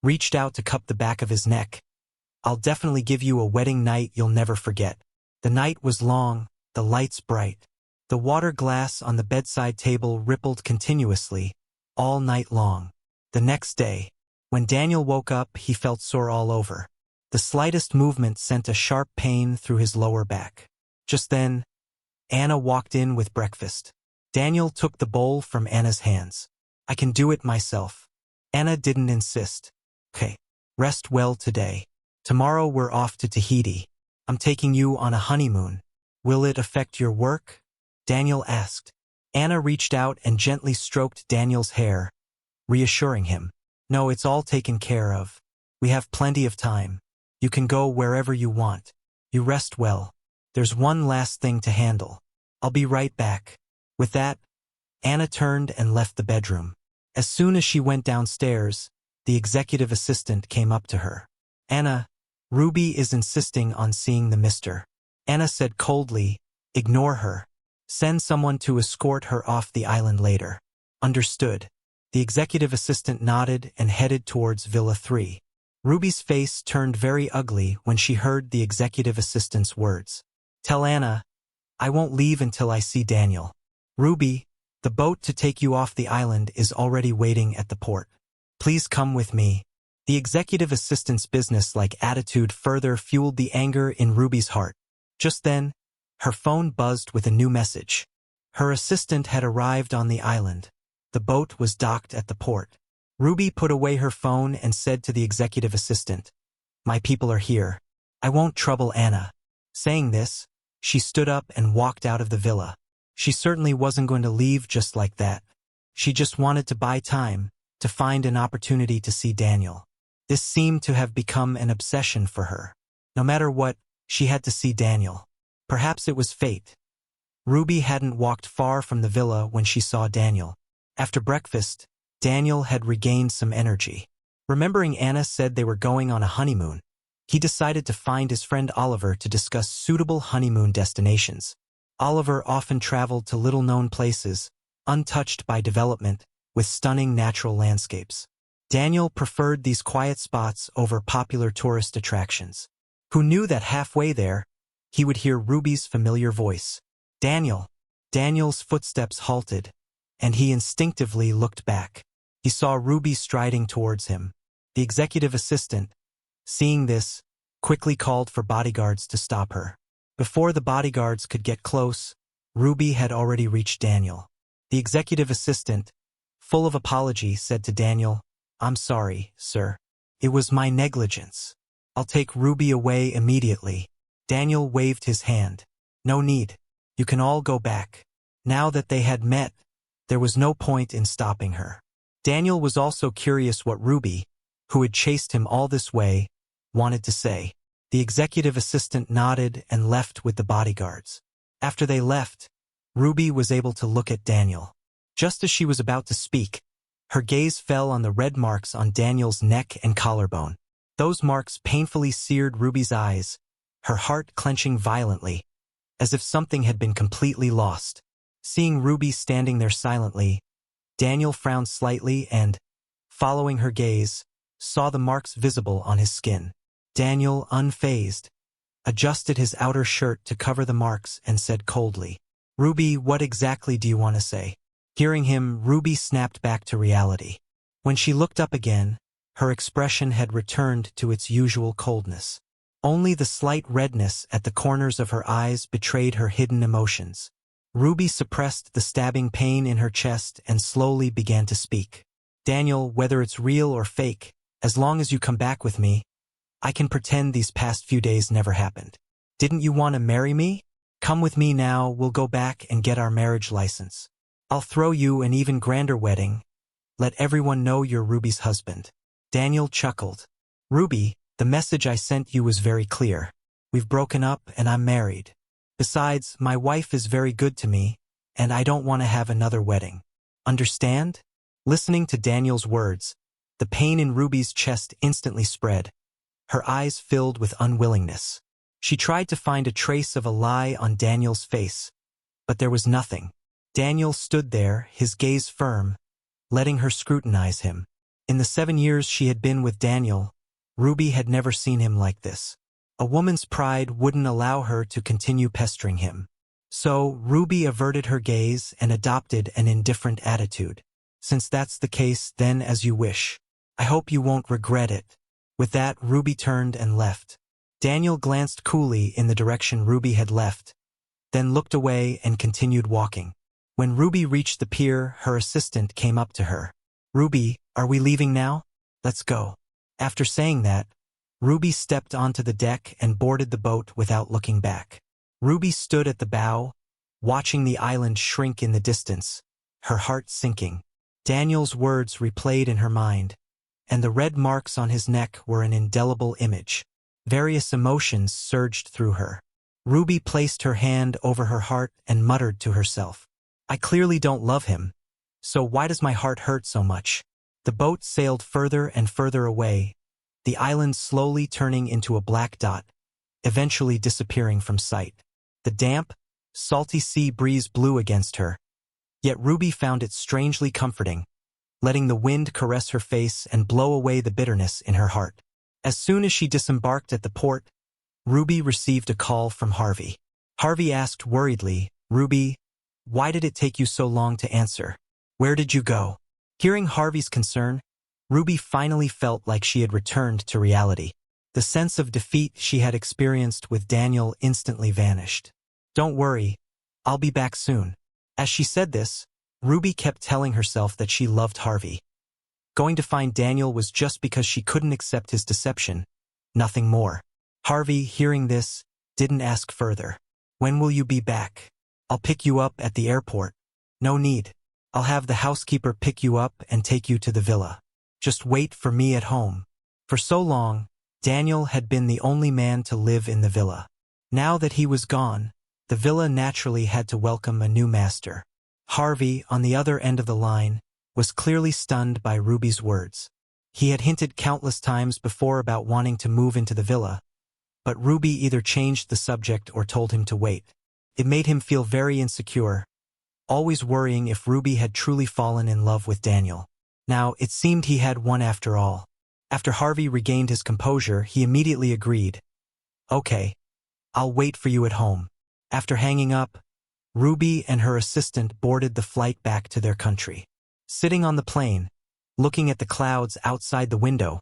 reached out to cup the back of his neck. "I'll definitely give you a wedding night you'll never forget." The night was long, the lights bright. The water glass on the bedside table rippled continuously, all night long. The next day, when Daniel woke up, he felt sore all over. The slightest movement sent a sharp pain through his lower back. Just then, Anna walked in with breakfast. Daniel took the bowl from Anna's hands. "I can do it myself." Anna didn't insist. "Okay, rest well today. Tomorrow we're off to Tahiti. I'm taking you on a honeymoon. Will it affect your work?" Daniel asked. Anna reached out and gently stroked Daniel's hair, reassuring him. "No, it's all taken care of. We have plenty of time. You can go wherever you want. You rest well. There's one last thing to handle. I'll be right back." With that, Anna turned and left the bedroom. As soon as she went downstairs, the executive assistant came up to her. "Anna, Ruby is insisting on seeing the mister." Anna said coldly, "Ignore her. Send someone to escort her off the island later." "Understood." The executive assistant nodded and headed towards Villa 3. Ruby's face turned very ugly when she heard the executive assistant's words. "Tell Anna, I won't leave until I see Daniel. Ruby, the boat to take you off the island is already waiting at the port. Please come with me." The executive assistant's business-like attitude further fueled the anger in Ruby's heart. Just then, her phone buzzed with a new message. Her assistant had arrived on the island. The boat was docked at the port. Ruby put away her phone and said to the executive assistant, "My people are here. I won't trouble Anna." Saying this, she stood up and walked out of the villa. She certainly wasn't going to leave just like that. She just wanted to buy time, to find an opportunity to see Daniel. This seemed to have become an obsession for her. No matter what, she had to see Daniel. Perhaps it was fate. Ruby hadn't walked far from the villa when she saw Daniel. After breakfast, Daniel had regained some energy. Remembering Anna said they were going on a honeymoon, he decided to find his friend Oliver to discuss suitable honeymoon destinations. Oliver often traveled to little-known places, untouched by development, with stunning natural landscapes. Daniel preferred these quiet spots over popular tourist attractions. Who knew that halfway there, he would hear Ruby's familiar voice. "Daniel." Daniel's footsteps halted, and he instinctively looked back. He saw Ruby striding towards him. The executive assistant, seeing this, quickly called for bodyguards to stop her. Before the bodyguards could get close, Ruby had already reached Daniel. The executive assistant, full of apology, said to Daniel, "I'm sorry, sir. It was my negligence. I'll take Ruby away immediately." Daniel waved his hand. "No need. You can all go back." Now that they had met, there was no point in stopping her. Daniel was also curious what Ruby, who had chased him all this way, wanted to say. The executive assistant nodded and left with the bodyguards. After they left, Ruby was able to look at Daniel. Just as she was about to speak, her gaze fell on the red marks on Daniel's neck and collarbone. Those marks painfully seared Ruby's eyes, her heart clenching violently, as if something had been completely lost. Seeing Ruby standing there silently, Daniel frowned slightly and, following her gaze, saw the marks visible on his skin. Daniel, unfazed, adjusted his outer shirt to cover the marks and said coldly, "Ruby, what exactly do you want to say?" Hearing him, Ruby snapped back to reality. When she looked up again, her expression had returned to its usual coldness. Only the slight redness at the corners of her eyes betrayed her hidden emotions. Ruby suppressed the stabbing pain in her chest and slowly began to speak. "Daniel, whether it's real or fake, as long as you come back with me, I can pretend these past few days never happened. Didn't you want to marry me? Come with me now, we'll go back and get our marriage license. I'll throw you an even grander wedding. Let everyone know you're Ruby's husband." Daniel chuckled. "Ruby, the message I sent you was very clear. We've broken up and I'm married. Besides, my wife is very good to me, and I don't want to have another wedding. Understand?" Listening to Daniel's words, The pain in Ruby's chest instantly spread. Her eyes filled with unwillingness. She tried to find a trace of a lie on Daniel's face, but there was nothing. Daniel stood there, his gaze firm, letting her scrutinize him. In the 7 years she had been with Daniel, Ruby had never seen him like this. A woman's pride wouldn't allow her to continue pestering him. So, Ruby averted her gaze and adopted an indifferent attitude. Since that's the case, then as you wish. I hope you won't regret it. With that, Ruby turned and left. Daniel glanced coolly in the direction Ruby had left, then looked away and continued walking. When Ruby reached the pier, her assistant came up to her. "Ruby, are we leaving now? Let's go." After saying that, Ruby stepped onto the deck and boarded the boat without looking back. Ruby stood at the bow, watching the island shrink in the distance, her heart sinking. Daniel's words replayed in her mind, and the red marks on his neck were an indelible image. Various emotions surged through her. Ruby placed her hand over her heart and muttered to herself, "I clearly don't love him, so why does my heart hurt so much?" The boat sailed further and further away, the island slowly turning into a black dot, eventually disappearing from sight. The damp, salty sea breeze blew against her, yet Ruby found it strangely comforting, letting the wind caress her face and blow away the bitterness in her heart. As soon as she disembarked at the port, Ruby received a call from Harvey. Harvey asked worriedly, "Ruby, why did it take you so long to answer? Where did you go?" Hearing Harvey's concern, Ruby finally felt like she had returned to reality. The sense of defeat she had experienced with Daniel instantly vanished. "Don't worry, I'll be back soon." As she said this, Ruby kept telling herself that she loved Harvey. Going to find Daniel was just because she couldn't accept his deception, nothing more. Harvey, hearing this, didn't ask further. "When will you be back? I'll pick you up at the airport." "No need. I'll have the housekeeper pick you up and take you to the villa. Just wait for me at home." For so long, Daniel had been the only man to live in the villa. Now that he was gone, the villa naturally had to welcome a new master. Harvey, on the other end of the line, was clearly stunned by Ruby's words. He had hinted countless times before about wanting to move into the villa, but Ruby either changed the subject or told him to wait. It made him feel very insecure, always worrying if Ruby had truly fallen in love with Daniel. Now, it seemed he had won after all. After Harvey regained his composure, he immediately agreed. "Okay, I'll wait for you at home." After hanging up, Ruby and her assistant boarded the flight back to their country. Sitting on the plane, looking at the clouds outside the window,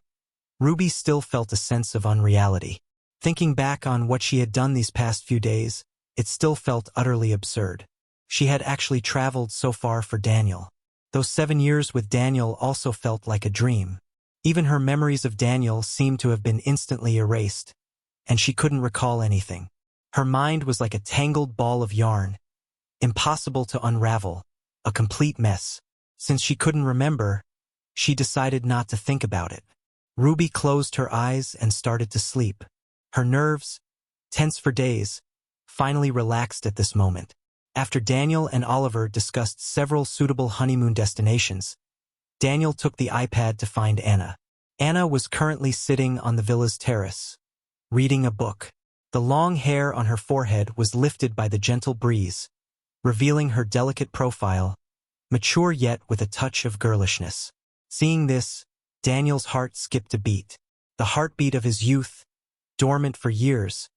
Ruby still felt a sense of unreality. Thinking back on what she had done these past few days, it still felt utterly absurd. She had actually traveled so far for Daniel. Those 7 years with Daniel also felt like a dream. Even her memories of Daniel seemed to have been instantly erased, and she couldn't recall anything. Her mind was like a tangled ball of yarn, impossible to unravel, a complete mess. Since she couldn't remember, she decided not to think about it. Ruby closed her eyes and started to sleep. Her nerves, tense for days, finally relaxed at this moment. After Daniel and Oliver discussed several suitable honeymoon destinations, Daniel took the iPad to find Anna. Anna was currently sitting on the villa's terrace, reading a book. The long hair on her forehead was lifted by the gentle breeze, revealing her delicate profile, mature yet with a touch of girlishness. Seeing this, Daniel's heart skipped a beat. The heartbeat of his youth, dormant for years,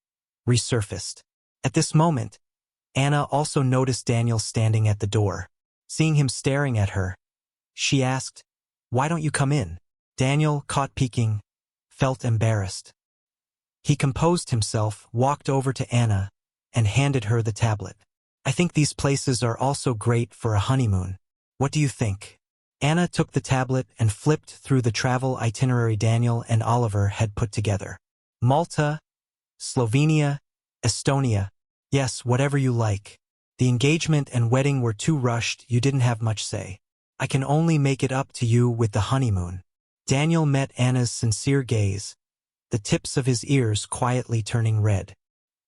resurfaced. At this moment, Anna also noticed Daniel standing at the door. Seeing him staring at her, she asked, "Why don't you come in?" Daniel, caught peeking, felt embarrassed. He composed himself, walked over to Anna, and handed her the tablet. "I think these places are also great for a honeymoon. What do you think?" Anna took the tablet and flipped through the travel itinerary Daniel and Oliver had put together. Malta, Slovenia, Estonia. Yes, whatever you like. The engagement and wedding were too rushed, you didn't have much say. I can only make it up to you with the honeymoon. Daniel met Anna's sincere gaze, the tips of his ears quietly turning red.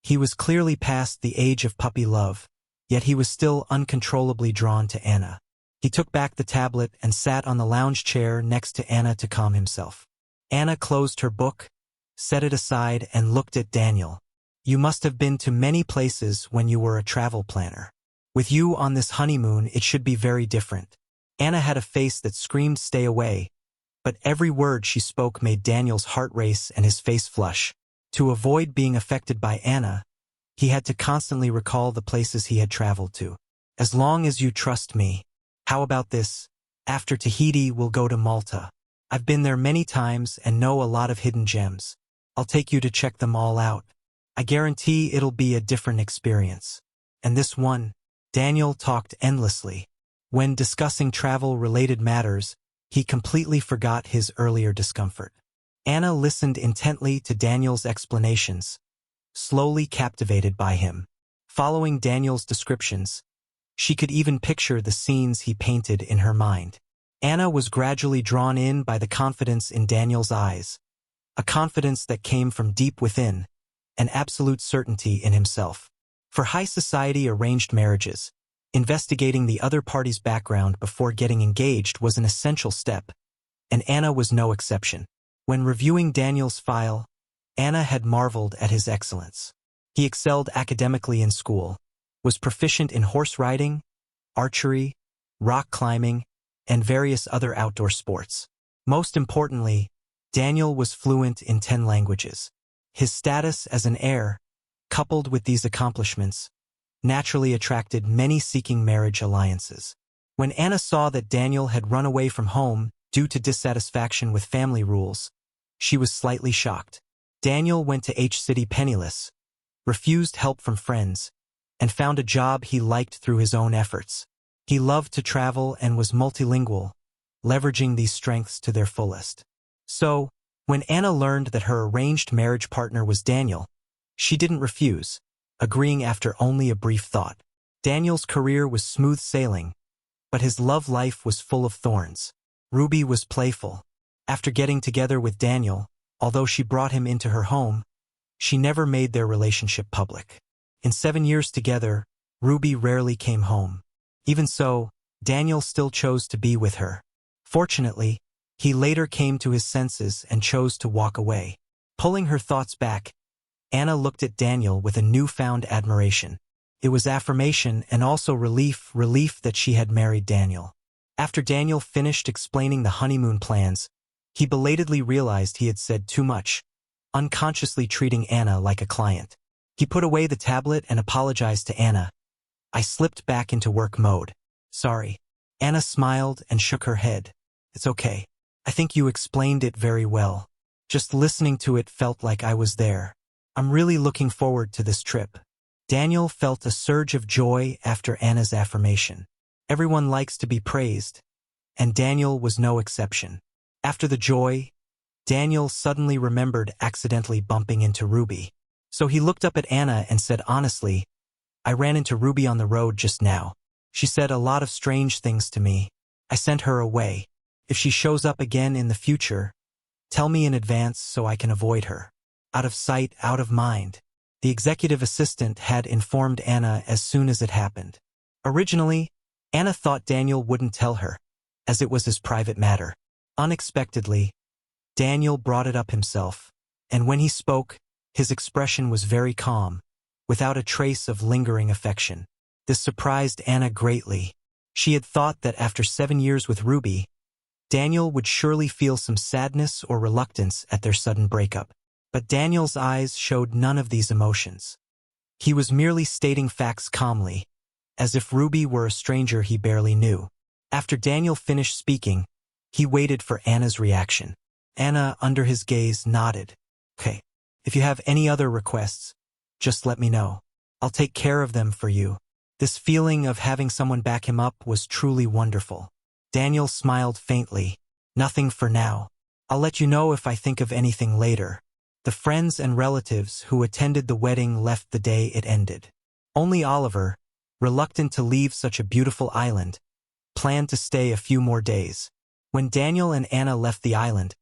He was clearly past the age of puppy love, yet he was still uncontrollably drawn to Anna. He took back the tablet and sat on the lounge chair next to Anna to calm himself. Anna closed her book, set it aside, and looked at Daniel. You must have been to many places when you were a travel planner. With you on this honeymoon, it should be very different. Anna had a face that screamed stay away, but every word she spoke made Daniel's heart race and his face flush. To avoid being affected by Anna, he had to constantly recall the places he had traveled to. As long as you trust me. How about this? After Tahiti, we'll go to Malta. I've been there many times and know a lot of hidden gems. I'll take you to check them all out. I guarantee it'll be a different experience. And this one, Daniel talked endlessly. When discussing travel-related matters, he completely forgot his earlier discomfort. Anna listened intently to Daniel's explanations, slowly captivated by him. Following Daniel's descriptions, she could even picture the scenes he painted in her mind. Anna was gradually drawn in by the confidence in Daniel's eyes, a confidence that came from deep within, an absolute certainty in himself. For high society arranged marriages, investigating the other party's background before getting engaged was an essential step, and Anna was no exception. When reviewing Daniel's file, Anna had marveled at his excellence. He excelled academically in school, was proficient in horse riding, archery, rock climbing, and various other outdoor sports. Most importantly, Daniel was fluent in 10 languages. His status as an heir, coupled with these accomplishments, naturally attracted many seeking marriage alliances. When Anna saw that Daniel had run away from home due to dissatisfaction with family rules, she was slightly shocked. Daniel went to H-City penniless, refused help from friends, and found a job he liked through his own efforts. He loved to travel and was multilingual, leveraging these strengths to their fullest. So, when Anna learned that her arranged marriage partner was Daniel, she didn't refuse, agreeing after only a brief thought. Daniel's career was smooth sailing, but his love life was full of thorns. Ruby was playful. After getting together with Daniel, although she brought him into her home, she never made their relationship public. In 7 years together, Ruby rarely came home. Even so, Daniel still chose to be with her. Fortunately, he later came to his senses and chose to walk away. Pulling her thoughts back, Anna looked at Daniel with a newfound admiration. It was affirmation and also relief that she had married Daniel. After Daniel finished explaining the honeymoon plans, he belatedly realized he had said too much, unconsciously treating Anna like a client. He put away the tablet and apologized to Anna. I slipped back into work mode. Sorry. Anna smiled and shook her head. It's okay. I think you explained it very well. Just listening to it felt like I was there. I'm really looking forward to this trip. Daniel felt a surge of joy after Anna's affirmation. Everyone likes to be praised, and Daniel was no exception. After the joy, Daniel suddenly remembered accidentally bumping into Ruby. So he looked up at Anna and said honestly, I ran into Ruby on the road just now. She said a lot of strange things to me. I sent her away. If she shows up again in the future, tell me in advance so I can avoid her. Out of sight, out of mind. The executive assistant had informed Anna as soon as it happened. Originally, Anna thought Daniel wouldn't tell her, as it was his private matter. Unexpectedly, Daniel brought it up himself, and when he spoke, his expression was very calm, without a trace of lingering affection. This surprised Anna greatly. She had thought that after 7 years with Ruby, Daniel would surely feel some sadness or reluctance at their sudden breakup. But Daniel's eyes showed none of these emotions. He was merely stating facts calmly, as if Ruby were a stranger he barely knew. After Daniel finished speaking, he waited for Anna's reaction. Anna, under his gaze, nodded. Okay, if you have any other requests, just let me know. I'll take care of them for you. This feeling of having someone back him up was truly wonderful. Daniel smiled faintly. Nothing for now. I'll let you know if I think of anything later. The friends and relatives who attended the wedding left the day it ended. Only Oliver, reluctant to leave such a beautiful island, planned to stay a few more days. When Daniel and Anna left the island,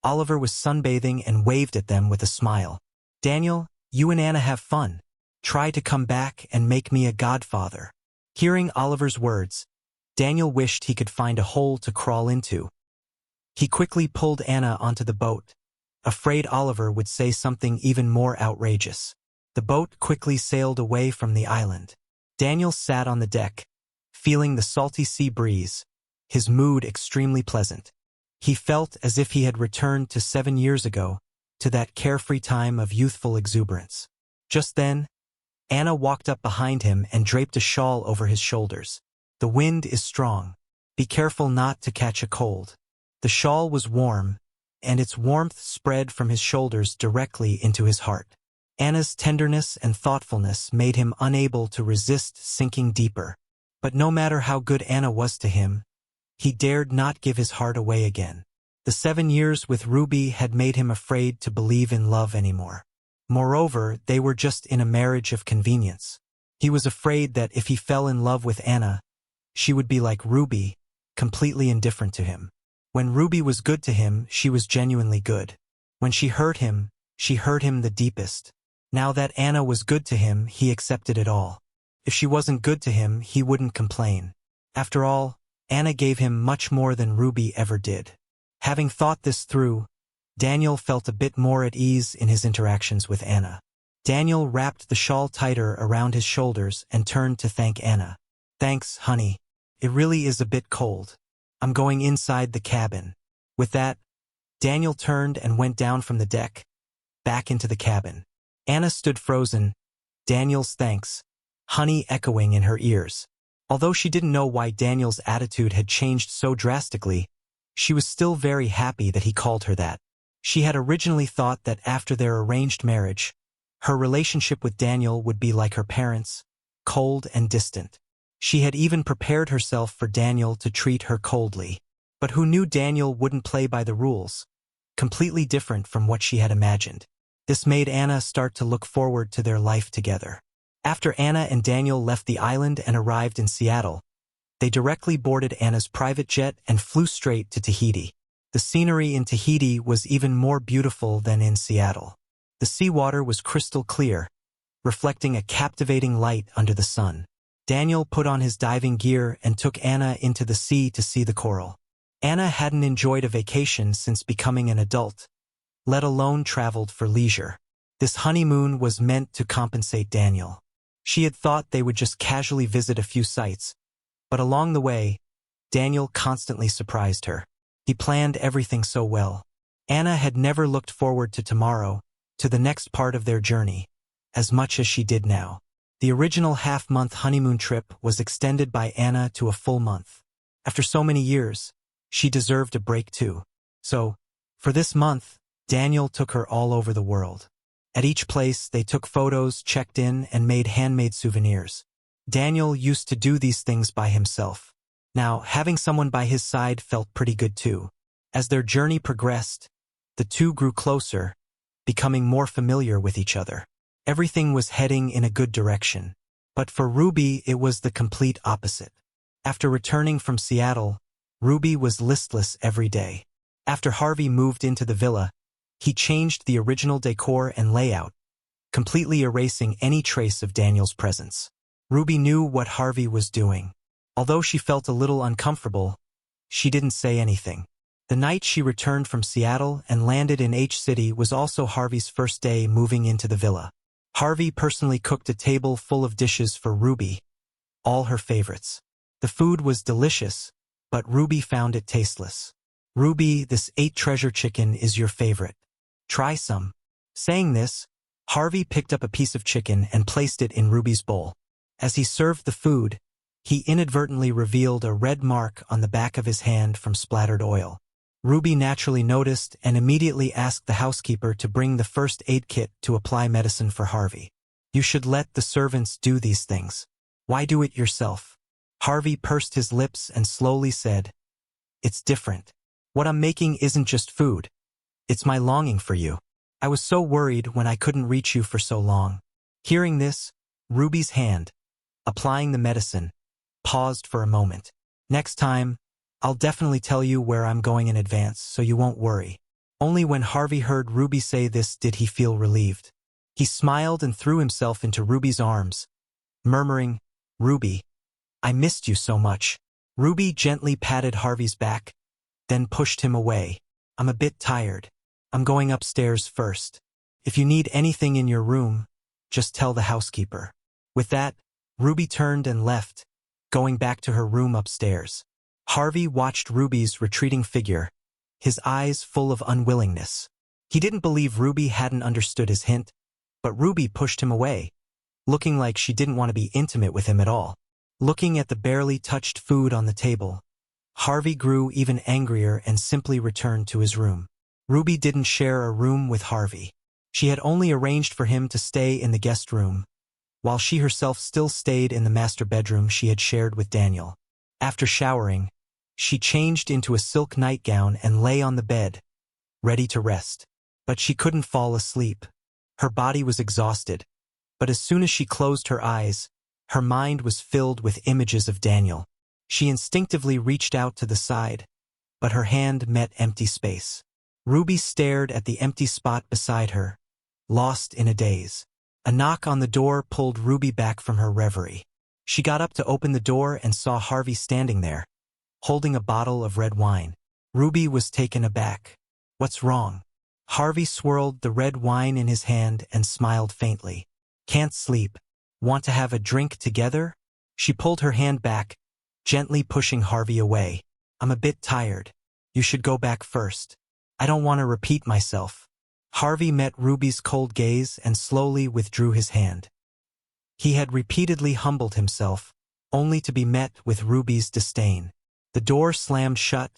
Oliver was sunbathing and waved at them with a smile. Daniel, you and Anna have fun. Try to come back and make me a godfather. Hearing Oliver's words, Daniel wished he could find a hole to crawl into. He quickly pulled Anna onto the boat, afraid Oliver would say something even more outrageous. The boat quickly sailed away from the island. Daniel sat on the deck, feeling the salty sea breeze, his mood extremely pleasant. He felt as if he had returned to 7 years ago, to that carefree time of youthful exuberance. Just then, Anna walked up behind him and draped a shawl over his shoulders. The wind is strong. Be careful not to catch a cold. The shawl was warm, and its warmth spread from his shoulders directly into his heart. Anna's tenderness and thoughtfulness made him unable to resist sinking deeper. But no matter how good Anna was to him, he dared not give his heart away again. The 7 years with Ruby had made him afraid to believe in love anymore. Moreover, they were just in a marriage of convenience. He was afraid that if he fell in love with Anna, she would be like Ruby, completely indifferent to him. When Ruby was good to him, she was genuinely good. When she hurt him the deepest. Now that Anna was good to him, he accepted it all. If she wasn't good to him, he wouldn't complain. After all, Anna gave him much more than Ruby ever did. Having thought this through, Daniel felt a bit more at ease in his interactions with Anna. Daniel wrapped the shawl tighter around his shoulders and turned to thank Anna. "Thanks, honey. It really is a bit cold. I'm going inside the cabin." With that, Daniel turned and went down from the deck, back into the cabin. Anna stood frozen, Daniel's thanks, honey echoing in her ears. Although she didn't know why Daniel's attitude had changed so drastically, she was still very happy that he called her that. She had originally thought that after their arranged marriage, her relationship with Daniel would be like her parents', cold and distant. She had even prepared herself for Daniel to treat her coldly. But who knew Daniel wouldn't play by the rules, completely different from what she had imagined. This made Anna start to look forward to their life together. After Anna and Daniel left the island and arrived in Seattle, they directly boarded Anna's private jet and flew straight to Tahiti. The scenery in Tahiti was even more beautiful than in Seattle. The seawater was crystal clear, reflecting a captivating light under the sun. Daniel put on his diving gear and took Anna into the sea to see the coral. Anna hadn't enjoyed a vacation since becoming an adult, let alone traveled for leisure. This honeymoon was meant to compensate Daniel. She had thought they would just casually visit a few sites, but along the way, Daniel constantly surprised her. He planned everything so well. Anna had never looked forward to tomorrow, to the next part of their journey, as much as she did now. The original half-month honeymoon trip was extended by Anna to a full month. After so many years, she deserved a break too. So, for this month, Daniel took her all over the world. At each place, they took photos, checked in, and made handmade souvenirs. Daniel used to do these things by himself. Now, having someone by his side felt pretty good too. As their journey progressed, the two grew closer, becoming more familiar with each other. Everything was heading in a good direction. But for Ruby, it was the complete opposite. After returning from Seattle, Ruby was listless every day. After Harvey moved into the villa, he changed the original decor and layout, completely erasing any trace of Daniel's presence. Ruby knew what Harvey was doing. Although she felt a little uncomfortable, she didn't say anything. The night she returned from Seattle and landed in H-City was also Harvey's first day moving into the villa. Harvey personally cooked a table full of dishes for Ruby, all her favorites. The food was delicious, but Ruby found it tasteless. "Ruby, this 8 treasure chicken is your favorite. Try some." Saying this, Harvey picked up a piece of chicken and placed it in Ruby's bowl. As he served the food, he inadvertently revealed a red mark on the back of his hand from splattered oil. Ruby naturally noticed and immediately asked the housekeeper to bring the first aid kit to apply medicine for Harvey. "You should let the servants do these things. Why do it yourself?" Harvey pursed his lips and slowly said, "It's different. What I'm making isn't just food. It's my longing for you. I was so worried when I couldn't reach you for so long." Hearing this, Ruby's hand, applying the medicine, paused for a moment. "Next time, I'll definitely tell you where I'm going in advance so you won't worry." Only when Harvey heard Ruby say this did he feel relieved. He smiled and threw himself into Ruby's arms, murmuring, "Ruby, I missed you so much. Ruby gently patted Harvey's back, then pushed him away. I'm a bit tired. I'm going upstairs first. If you need anything in your room, just tell the housekeeper. With that, Ruby turned and left, going back to her room upstairs. Harvey watched Ruby's retreating figure, his eyes full of unwillingness. He didn't believe Ruby hadn't understood his hint, but Ruby pushed him away, looking like she didn't want to be intimate with him at all. Looking at the barely touched food on the table, Harvey grew even angrier and simply returned to his room. Ruby didn't share a room with Harvey. She had only arranged for him to stay in the guest room, while she herself still stayed in the master bedroom she had shared with Daniel. After showering, she changed into a silk nightgown and lay on the bed, ready to rest. But she couldn't fall asleep. Her body was exhausted, but as soon as she closed her eyes, her mind was filled with images of Daniel. She instinctively reached out to the side, but her hand met empty space. Ruby stared at the empty spot beside her, lost in a daze. A knock on the door pulled Ruby back from her reverie. She got up to open the door and saw Harvey standing there, holding a bottle of red wine. Ruby was taken aback. What's wrong? Harvey swirled the red wine in his hand and smiled faintly. Can't sleep. Want to have a drink together? She pulled her hand back, gently pushing Harvey away. I'm a bit tired. You should go back first. I don't want to repeat myself. Harvey met Ruby's cold gaze and slowly withdrew his hand. He had repeatedly humbled himself, only to be met with Ruby's disdain. The door slammed shut,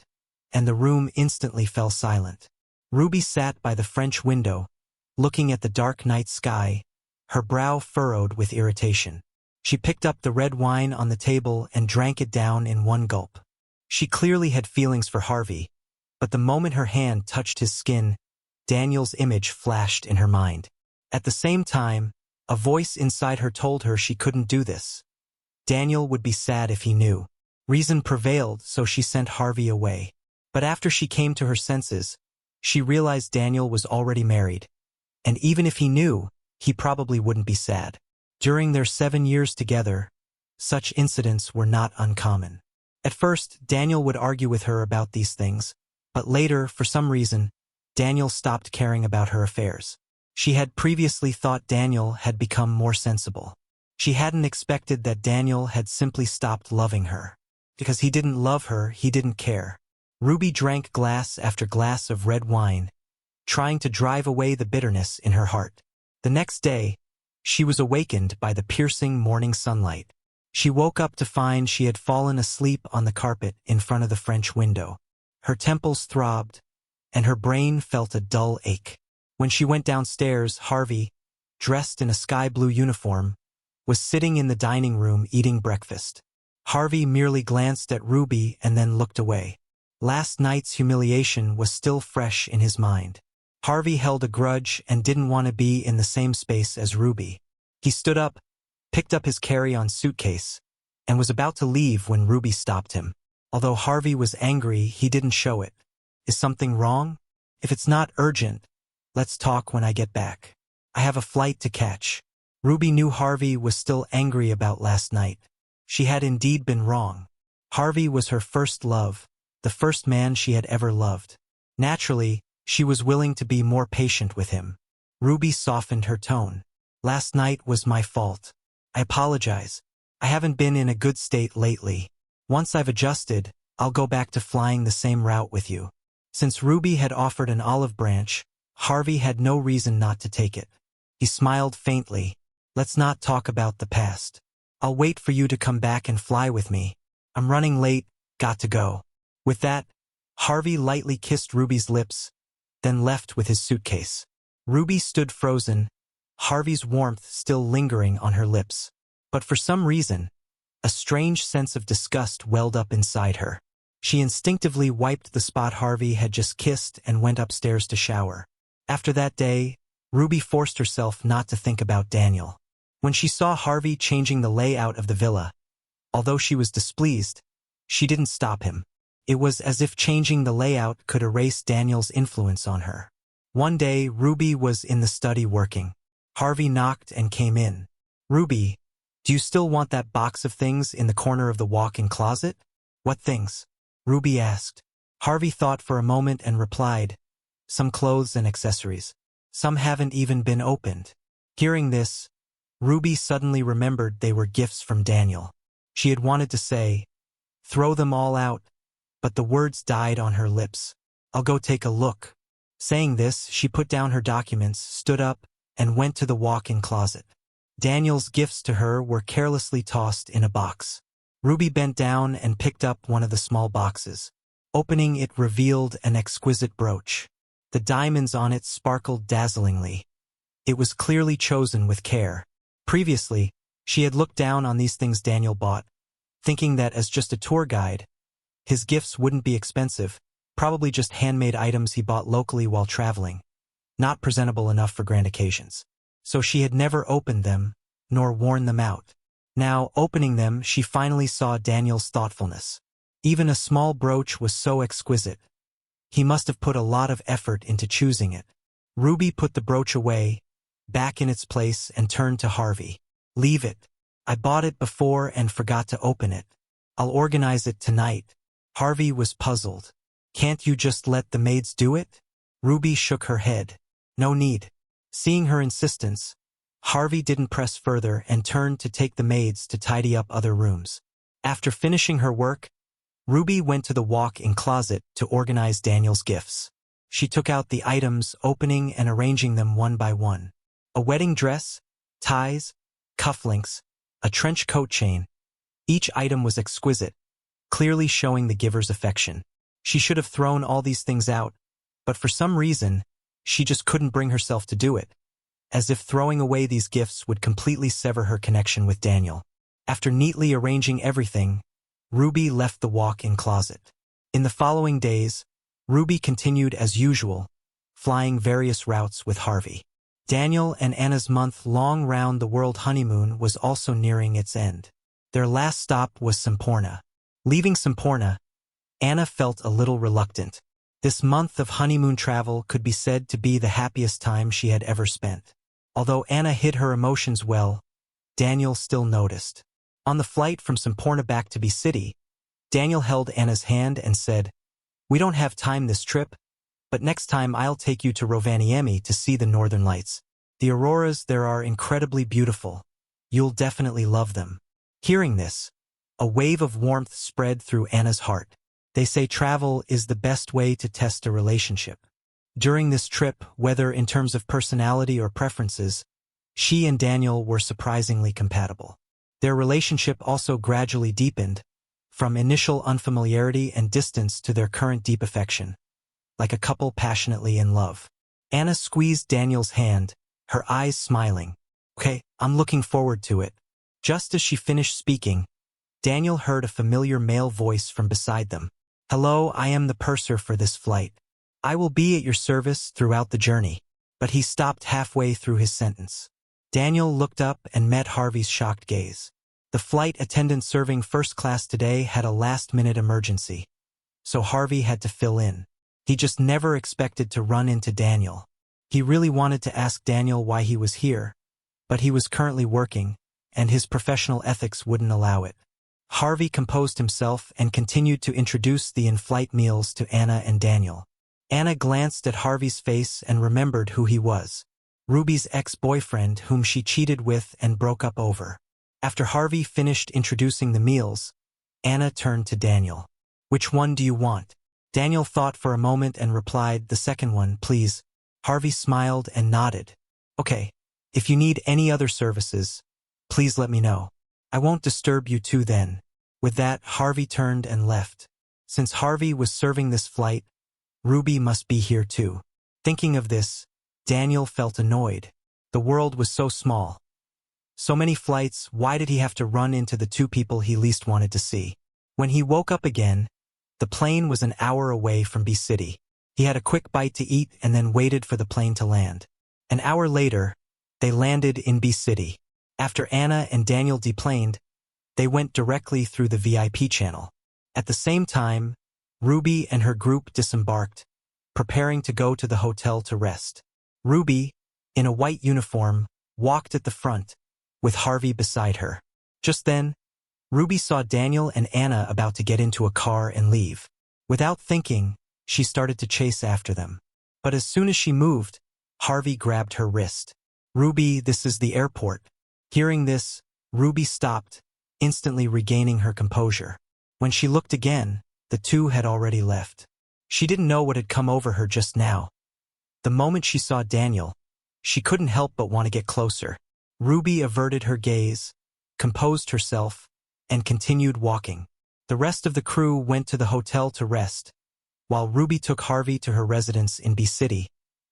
and the room instantly fell silent. Ruby sat by the French window, looking at the dark night sky, her brow furrowed with irritation. She picked up the red wine on the table and drank it down in one gulp. She clearly had feelings for Harvey, but the moment her hand touched his skin, Daniel's image flashed in her mind. At the same time, a voice inside her told her she couldn't do this. Daniel would be sad if he knew. Reason prevailed, so she sent Harvey away. But after she came to her senses, she realized Daniel was already married, and even if he knew, he probably wouldn't be sad. During their 7 years together, such incidents were not uncommon. At first, Daniel would argue with her about these things, but later, for some reason, Daniel stopped caring about her affairs. She had previously thought Daniel had become more sensible. She hadn't expected that Daniel had simply stopped loving her. Because he didn't love her, he didn't care. Ruby drank glass after glass of red wine, trying to drive away the bitterness in her heart. The next day, she was awakened by the piercing morning sunlight. She woke up to find she had fallen asleep on the carpet in front of the French window. Her temples throbbed, and her brain felt a dull ache. When she went downstairs, Harvey, dressed in a sky blue uniform, was sitting in the dining room eating breakfast. Harvey merely glanced at Ruby and then looked away. Last night's humiliation was still fresh in his mind. Harvey held a grudge and didn't want to be in the same space as Ruby. He stood up, picked up his carry-on suitcase, and was about to leave when Ruby stopped him. Although Harvey was angry, he didn't show it. Is something wrong? If it's not urgent, let's talk when I get back. I have a flight to catch. Ruby knew Harvey was still angry about last night. She had indeed been wrong. Harvey was her first love, the first man she had ever loved. Naturally, she was willing to be more patient with him. Ruby softened her tone. Last night was my fault. I apologize. I haven't been in a good state lately. Once I've adjusted, I'll go back to flying the same route with you. Since Ruby had offered an olive branch, Harvey had no reason not to take it. He smiled faintly. Let's not talk about the past. I'll wait for you to come back and fly with me. I'm running late, got to go. With that, Harvey lightly kissed Ruby's lips, then left with his suitcase. Ruby stood frozen, Harvey's warmth still lingering on her lips. But for some reason, a strange sense of disgust welled up inside her. She instinctively wiped the spot Harvey had just kissed and went upstairs to shower. After that day, Ruby forced herself not to think about Daniel. When she saw Harvey changing the layout of the villa, although she was displeased, she didn't stop him. It was as if changing the layout could erase Daniel's influence on her. One day, Ruby was in the study working. Harvey knocked and came in. Ruby, do you still want that box of things in the corner of the walk-in closet? What things? Ruby asked. Harvey thought for a moment and replied, some clothes and accessories. Some haven't even been opened. Hearing this, Ruby suddenly remembered they were gifts from Daniel. She had wanted to say, throw them all out, but the words died on her lips. I'll go take a look. Saying this, she put down her documents, stood up, and went to the walk-in closet. Daniel's gifts to her were carelessly tossed in a box. Ruby bent down and picked up one of the small boxes. Opening it revealed an exquisite brooch. The diamonds on it sparkled dazzlingly. It was clearly chosen with care. Previously, she had looked down on these things Daniel bought, thinking that as just a tour guide, his gifts wouldn't be expensive, probably just handmade items he bought locally while traveling, not presentable enough for grand occasions. So she had never opened them, nor worn them out. Now, opening them, she finally saw Daniel's thoughtfulness. Even a small brooch was so exquisite. He must have put a lot of effort into choosing it. Ruby put the brooch away, back in its place, and turned to Harvey. Leave it. I bought it before and forgot to open it. I'll organize it tonight. Harvey was puzzled. Can't you just let the maids do it? Ruby shook her head. No need. Seeing her insistence, Harvey didn't press further and turned to take the maids to tidy up other rooms. After finishing her work, Ruby went to the walk-in closet to organize Daniel's gifts. She took out the items, opening and arranging them one by one. A wedding dress, ties, cufflinks, a trench coat chain. Each item was exquisite, clearly showing the giver's affection. She should have thrown all these things out, but for some reason, she just couldn't bring herself to do it, as if throwing away these gifts would completely sever her connection with Daniel. After neatly arranging everything, Ruby left the walk-in closet. In the following days, Ruby continued as usual, flying various routes with Harvey. Daniel and Anna's month-long round-the-world honeymoon was also nearing its end. Their last stop was Semporna. Leaving Semporna, Anna felt a little reluctant. This month of honeymoon travel could be said to be the happiest time she had ever spent. Although Anna hid her emotions well, Daniel still noticed. On the flight from Semporna back to B-City, Daniel held Anna's hand and said, we don't have time this trip, but next time I'll take you to Rovaniemi to see the northern lights. The auroras there are incredibly beautiful. You'll definitely love them. Hearing this, a wave of warmth spread through Anna's heart. They say travel is the best way to test a relationship. During this trip, whether in terms of personality or preferences, she and Daniel were surprisingly compatible. Their relationship also gradually deepened, from initial unfamiliarity and distance to their current deep affection, like a couple passionately in love. Anna squeezed Daniel's hand, her eyes smiling. Okay, I'm looking forward to it. Just as she finished speaking, Daniel heard a familiar male voice from beside them. Hello, I am the purser for this flight. I will be at your service throughout the journey. But he stopped halfway through his sentence. Daniel looked up and met Harvey's shocked gaze. The flight attendant serving first class today had a last-minute emergency, so Harvey had to fill in. He just never expected to run into Daniel. He really wanted to ask Daniel why he was here, but he was currently working, and his professional ethics wouldn't allow it. Harvey composed himself and continued to introduce the in-flight meals to Anna and Daniel. Anna glanced at Harvey's face and remembered who he was. Ruby's ex-boyfriend whom she cheated with and broke up over. After Harvey finished introducing the meals, Anna turned to Daniel. Which one do you want? Daniel thought for a moment and replied, the second one, please. Harvey smiled and nodded. Okay, if you need any other services, please let me know. I won't disturb you two then. With that, Harvey turned and left. Since Harvey was serving this flight, Ruby must be here too. Thinking of this, Daniel felt annoyed. The world was so small. So many flights, why did he have to run into the two people he least wanted to see? When he woke up again, the plane was an hour away from B-City. He had a quick bite to eat and then waited for the plane to land. An hour later, they landed in B-City. After Anna and Daniel deplaned, they went directly through the VIP channel. At the same time, Ruby and her group disembarked, preparing to go to the hotel to rest. Ruby, in a white uniform, walked at the front, with Harvey beside her. Just then, Ruby saw Daniel and Anna about to get into a car and leave. Without thinking, she started to chase after them. But as soon as she moved, Harvey grabbed her wrist. "Ruby, this is the airport." Hearing this, Ruby stopped, instantly regaining her composure. When she looked again, the two had already left. She didn't know what had come over her just now. The moment she saw Daniel, she couldn't help but want to get closer. Ruby averted her gaze, composed herself, and continued walking. The rest of the crew went to the hotel to rest, while Ruby took Harvey to her residence in B City,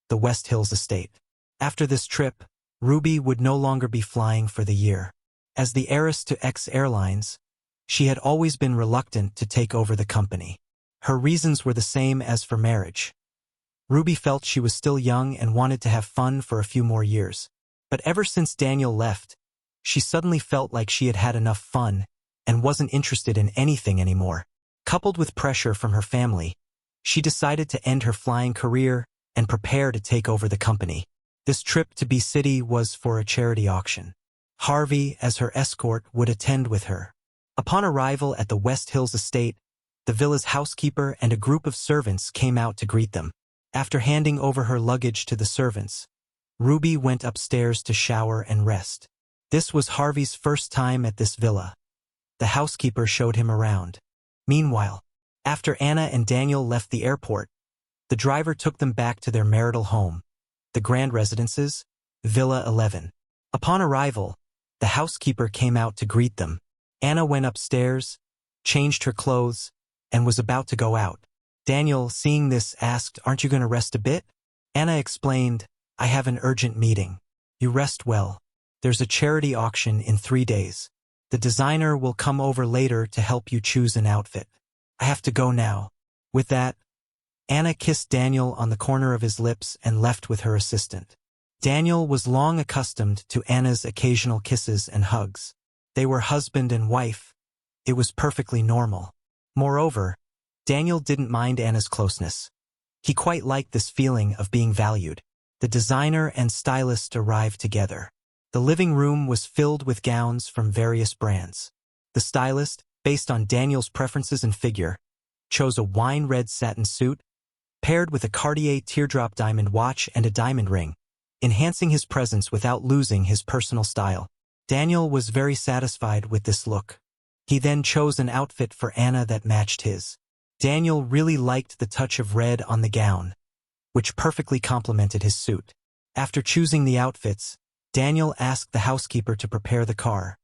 the West Hills estate. After this trip, Ruby would no longer be flying for the year. As the heiress to X Airlines, she had always been reluctant to take over the company. Her reasons were the same as for marriage. Ruby felt she was still young and wanted to have fun for a few more years. But ever since Daniel left, she suddenly felt like she had had enough fun and wasn't interested in anything anymore. Coupled with pressure from her family, she decided to end her flying career and prepare to take over the company. This trip to B City was for a charity auction. Harvey, as her escort, would attend with her. Upon arrival at the West Hills estate, the villa's housekeeper and a group of servants came out to greet them. After handing over her luggage to the servants, Ruby went upstairs to shower and rest. This was Harvey's first time at this villa. The housekeeper showed him around. Meanwhile, after Anna and Daniel left the airport, the driver took them back to their marital home, the Grand Residences, Villa 11. Upon arrival, the housekeeper came out to greet them. Anna went upstairs, changed her clothes, and was about to go out. Daniel, seeing this, asked, "Aren't you going to rest a bit?" Anna explained, "I have an urgent meeting." "You rest well. There's a charity auction in 3 days. The designer will come over later to help you choose an outfit. I have to go now." With that, Anna kissed Daniel on the corner of his lips and left with her assistant. Daniel was long accustomed to Anna's occasional kisses and hugs. They were husband and wife. It was perfectly normal. Moreover, Daniel didn't mind Anna's closeness. He quite liked this feeling of being valued. The designer and stylist arrived together. The living room was filled with gowns from various brands. The stylist, based on Daniel's preferences and figure, chose a wine-red satin suit, paired with a Cartier teardrop diamond watch and a diamond ring, enhancing his presence without losing his personal style. Daniel was very satisfied with this look. He then chose an outfit for Anna that matched his. Daniel really liked the touch of red on the gown, which perfectly complemented his suit. After choosing the outfits, Daniel asked the housekeeper to prepare the car.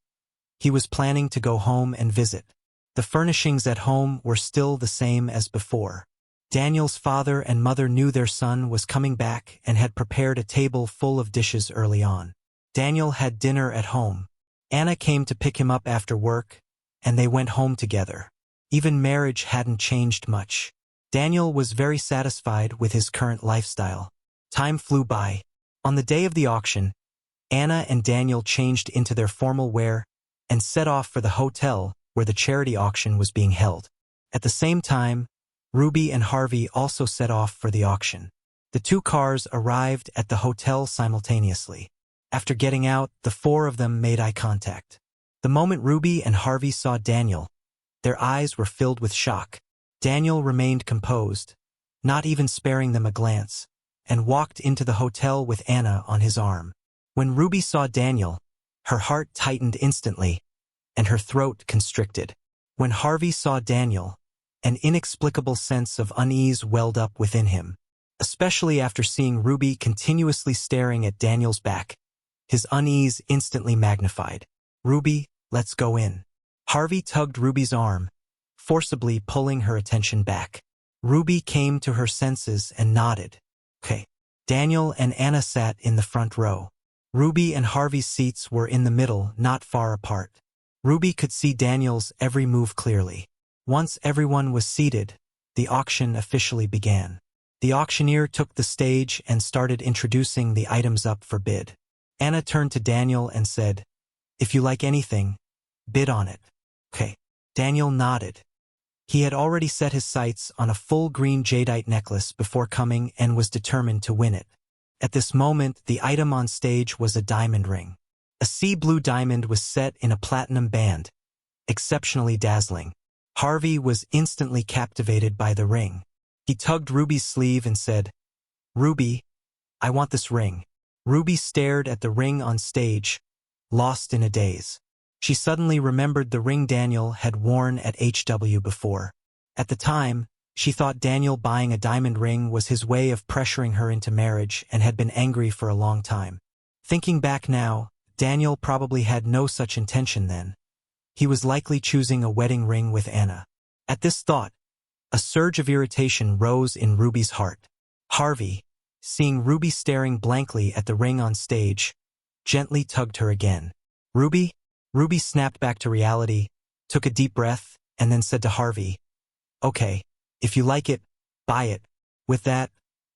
He was planning to go home and visit. The furnishings at home were still the same as before. Daniel's father and mother knew their son was coming back and had prepared a table full of dishes early on. Daniel had dinner at home. Anna came to pick him up after work, and they went home together. Even marriage hadn't changed much. Daniel was very satisfied with his current lifestyle. Time flew by. On the day of the auction, Anna and Daniel changed into their formal wear and set off for the hotel where the charity auction was being held. At the same time, Ruby and Harvey also set off for the auction. The two cars arrived at the hotel simultaneously. After getting out, the four of them made eye contact. The moment Ruby and Harvey saw Daniel, their eyes were filled with shock. Daniel remained composed, not even sparing them a glance, and walked into the hotel with Anna on his arm. When Ruby saw Daniel, her heart tightened instantly, and her throat constricted. When Harvey saw Daniel, an inexplicable sense of unease welled up within him, especially after seeing Ruby continuously staring at Daniel's back. His unease instantly magnified. "Ruby, let's go in." Harvey tugged Ruby's arm, forcibly pulling her attention back. Ruby came to her senses and nodded. "Okay." Daniel and Anna sat in the front row. Ruby and Harvey's seats were in the middle, not far apart. Ruby could see Daniel's every move clearly. Once everyone was seated, the auction officially began. The auctioneer took the stage and started introducing the items up for bid. Anna turned to Daniel and said, "If you like anything, bid on it." "Okay." Daniel nodded. He had already set his sights on a full green jadeite necklace before coming and was determined to win it. At this moment, the item on stage was a diamond ring. A sea blue diamond was set in a platinum band, exceptionally dazzling. Harvey was instantly captivated by the ring. He tugged Ruby's sleeve and said, "Ruby, I want this ring." Ruby stared at the ring on stage, lost in a daze. She suddenly remembered the ring Daniel had worn at HW before. At the time, she thought Daniel buying a diamond ring was his way of pressuring her into marriage and had been angry for a long time. Thinking back now, Daniel probably had no such intention then. He was likely choosing a wedding ring with Anna. At this thought, a surge of irritation rose in Ruby's heart. Harvey, seeing Ruby staring blankly at the ring on stage, gently tugged her again. "Ruby?" Ruby snapped back to reality, took a deep breath, and then said to Harvey, "Okay, if you like it, buy it." With that,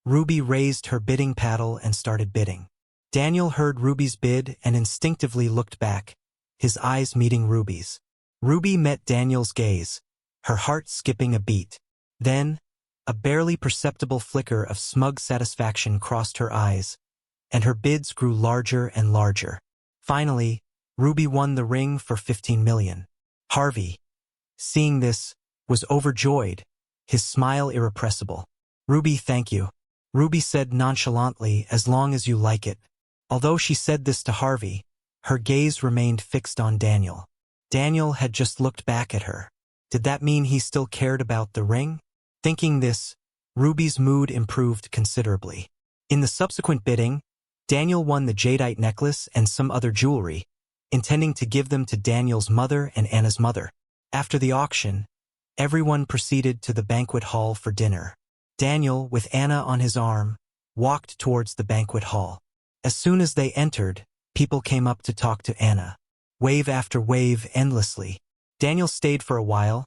Ruby raised her bidding paddle and started bidding. Daniel heard Ruby's bid and instinctively looked back, his eyes meeting Ruby's. Ruby met Daniel's gaze, her heart skipping a beat. Then, a barely perceptible flicker of smug satisfaction crossed her eyes, and her bids grew larger and larger. Finally, Ruby won the ring for $15 million. Harvey, seeing this, was overjoyed, his smile irrepressible. "Ruby, thank you," Ruby said nonchalantly, "as long as you like it." Although she said this to Harvey, her gaze remained fixed on Daniel. Daniel had just looked back at her. Did that mean he still cared about the ring? Thinking this, Ruby's mood improved considerably. In the subsequent bidding, Daniel won the jadeite necklace and some other jewelry, intending to give them to Daniel's mother and Anna's mother. After the auction, everyone proceeded to the banquet hall for dinner. Daniel, with Anna on his arm, walked towards the banquet hall. As soon as they entered, people came up to talk to Anna. Wave after wave endlessly. Daniel stayed for a while,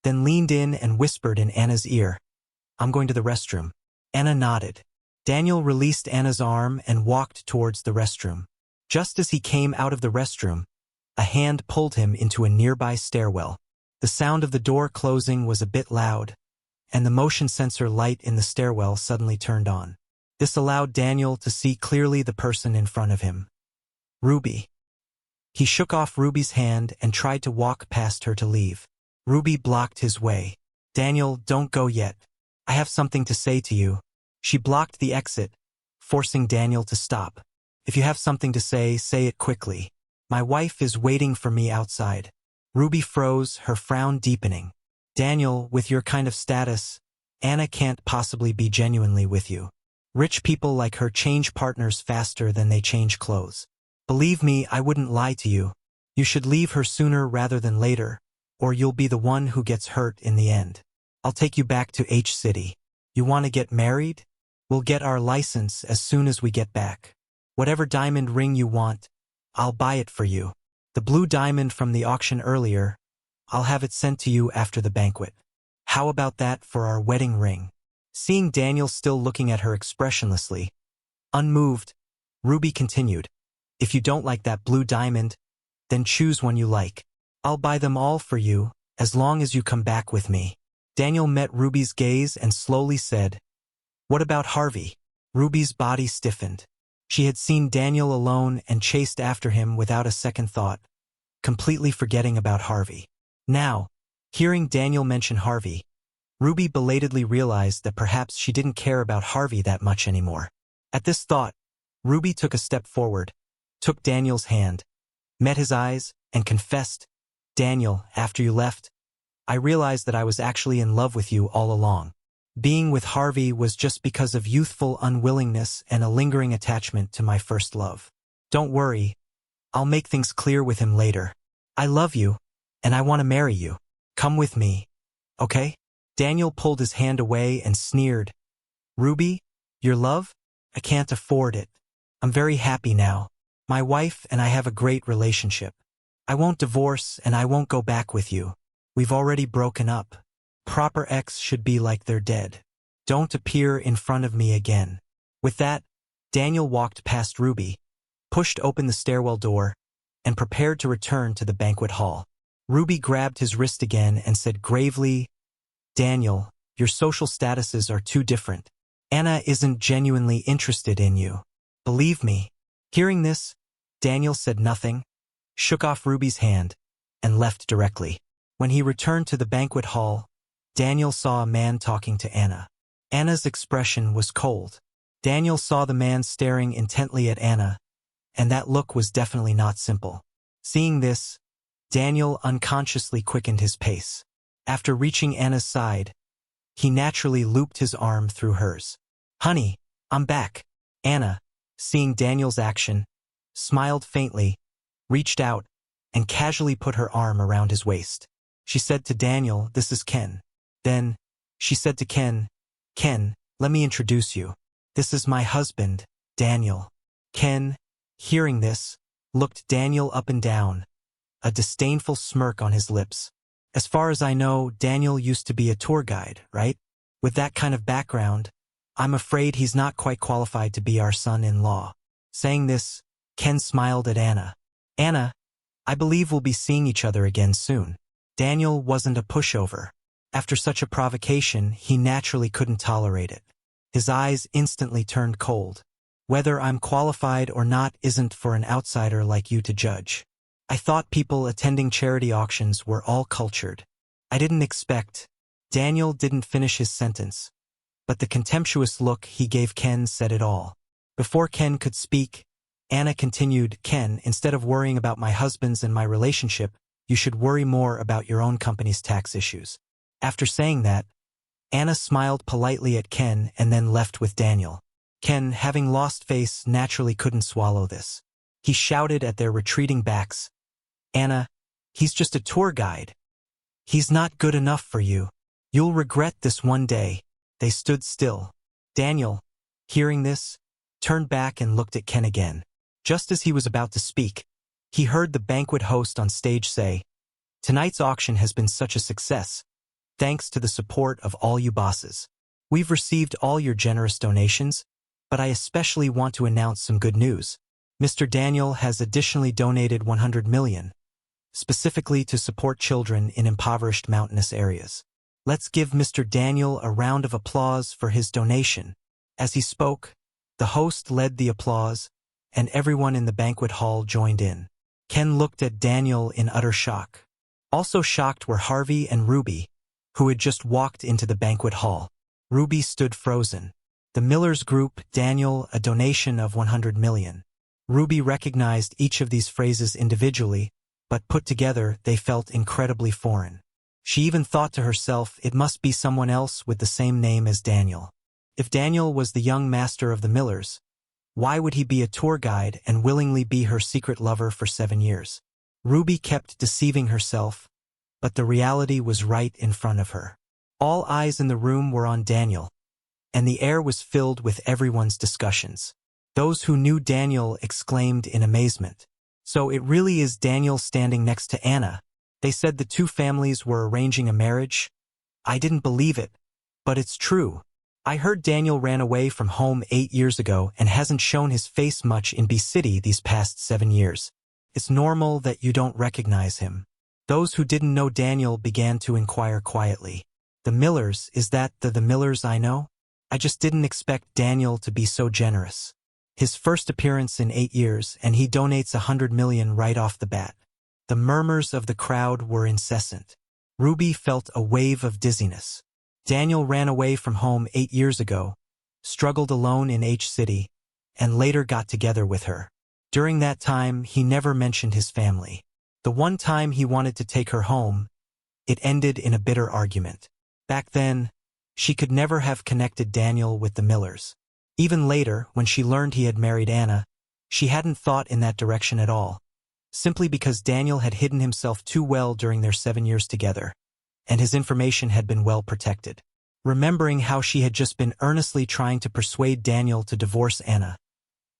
then leaned in and whispered in Anna's ear, "I'm going to the restroom." Anna nodded. Daniel released Anna's arm and walked towards the restroom. Just as he came out of the restroom, a hand pulled him into a nearby stairwell. The sound of the door closing was a bit loud, and the motion sensor light in the stairwell suddenly turned on. This allowed Daniel to see clearly the person in front of him. Ruby. He shook off Ruby's hand and tried to walk past her to leave. Ruby blocked his way. "Daniel, don't go yet. I have something to say to you." She blocked the exit, forcing Daniel to stop. "If you have something to say it quickly. My wife is waiting for me outside." Ruby froze, her frown deepening. "Daniel, with your kind of status, Anna can't possibly be genuinely with you. Rich people like her change partners faster than they change clothes. Believe me, I wouldn't lie to you. You should leave her sooner rather than later, or you'll be the one who gets hurt in the end. I'll take you back to H City. You want to get married? We'll get our license as soon as we get back. Whatever diamond ring you want, I'll buy it for you. The blue diamond from the auction earlier, I'll have it sent to you after the banquet. How about that for our wedding ring?" Seeing Daniel still looking at her expressionlessly, unmoved, Ruby continued, "If you don't like that blue diamond, then choose one you like. I'll buy them all for you, as long as you come back with me." Daniel met Ruby's gaze and slowly said, "What about Harvey?" Ruby's body stiffened. She had seen Daniel alone and chased after him without a second thought, completely forgetting about Harvey. Now, hearing Daniel mention Harvey, Ruby belatedly realized that perhaps she didn't care about Harvey that much anymore. At this thought, Ruby took a step forward, took Daniel's hand, met his eyes, and confessed, "Daniel, after you left, I realized that I was actually in love with you all along. Being with Harvey was just because of youthful unwillingness and a lingering attachment to my first love. Don't worry, I'll make things clear with him later. I love you, and I want to marry you. Come with me, okay?" Daniel pulled his hand away and sneered, "Ruby, your love? I can't afford it. I'm very happy now. My wife and I have a great relationship. I won't divorce and I won't go back with you. We've already broken up. Proper ex should be like they're dead. Don't appear in front of me again." With that, Daniel walked past Ruby, pushed open the stairwell door, and prepared to return to the banquet hall. Ruby grabbed his wrist again and said gravely, "Daniel, your social statuses are too different. Anna isn't genuinely interested in you. Believe me." Hearing this, Daniel said nothing, shook off Ruby's hand, and left directly. When he returned to the banquet hall, Daniel saw a man talking to Anna. Anna's expression was cold. Daniel saw the man staring intently at Anna, and that look was definitely not simple. Seeing this, Daniel unconsciously quickened his pace. After reaching Anna's side, he naturally looped his arm through hers. "Honey, I'm back." Anna, seeing Daniel's action, smiled faintly, reached out, and casually put her arm around his waist. She said to Daniel, "This is Ken." Then, she said to Ken, "Ken, let me introduce you. This is my husband, Daniel." Ken, hearing this, looked Daniel up and down, a disdainful smirk on his lips. "As far as I know, Daniel used to be a tour guide, right? With that kind of background, I'm afraid he's not quite qualified to be our son-in-law." Saying this, Ken smiled at Anna. "Anna, I believe we'll be seeing each other again soon." Daniel wasn't a pushover. After such a provocation, he naturally couldn't tolerate it. His eyes instantly turned cold. "Whether I'm qualified or not isn't for an outsider like you to judge. I thought people attending charity auctions were all cultured. I didn't expect." Daniel didn't finish his sentence, but the contemptuous look he gave Ken said it all. Before Ken could speak, Anna continued, "Ken, instead of worrying about my husband's and my relationship, you should worry more about your own company's tax issues." After saying that, Anna smiled politely at Ken and then left with Daniel. Ken, having lost face, naturally couldn't swallow this. He shouted at their retreating backs, "Anna, he's just a tour guide. He's not good enough for you. You'll regret this one day." They stood still. Daniel, hearing this, turned back and looked at Ken again. Just as he was about to speak, he heard the banquet host on stage say, "Tonight's auction has been such a success, thanks to the support of all you bosses. We've received all your generous donations, but I especially want to announce some good news. Mr. Daniel has additionally donated 100 million, specifically to support children in impoverished mountainous areas. Let's give Mr. Daniel a round of applause for his donation." As he spoke, the host led the applause, and everyone in the banquet hall joined in. Ken looked at Daniel in utter shock. Also shocked were Harvey and Ruby, who had just walked into the banquet hall. Ruby stood frozen. The Millers Group, Daniel, a donation of 100 million. Ruby recognized each of these phrases individually, but put together they felt incredibly foreign. She even thought to herself it must be someone else with the same name as Daniel. If Daniel was the young master of the Millers, why would he be a tour guide and willingly be her secret lover for 7 years? Ruby kept deceiving herself, but the reality was right in front of her. All eyes in the room were on Daniel, and the air was filled with everyone's discussions. Those who knew Daniel exclaimed in amazement, "So it really is Daniel standing next to Anna. They said the two families were arranging a marriage. I didn't believe it, but it's true. I heard Daniel ran away from home 8 years ago and hasn't shown his face much in B City these past 7 years. It's normal that you don't recognize him." Those who didn't know Daniel began to inquire quietly. "The Millers, is that the Millers I know? I just didn't expect Daniel to be so generous. His first appearance in 8 years, and he donates 100 million right off the bat." The murmurs of the crowd were incessant. Ruby felt a wave of dizziness. Daniel ran away from home 8 years ago, struggled alone in H City, and later got together with her. During that time, he never mentioned his family. The one time he wanted to take her home, it ended in a bitter argument. Back then, she could never have connected Daniel with the Millers. Even later, when she learned he had married Anna, she hadn't thought in that direction at all, simply because Daniel had hidden himself too well during their 7 years together, and his information had been well protected. Remembering how she had just been earnestly trying to persuade Daniel to divorce Anna,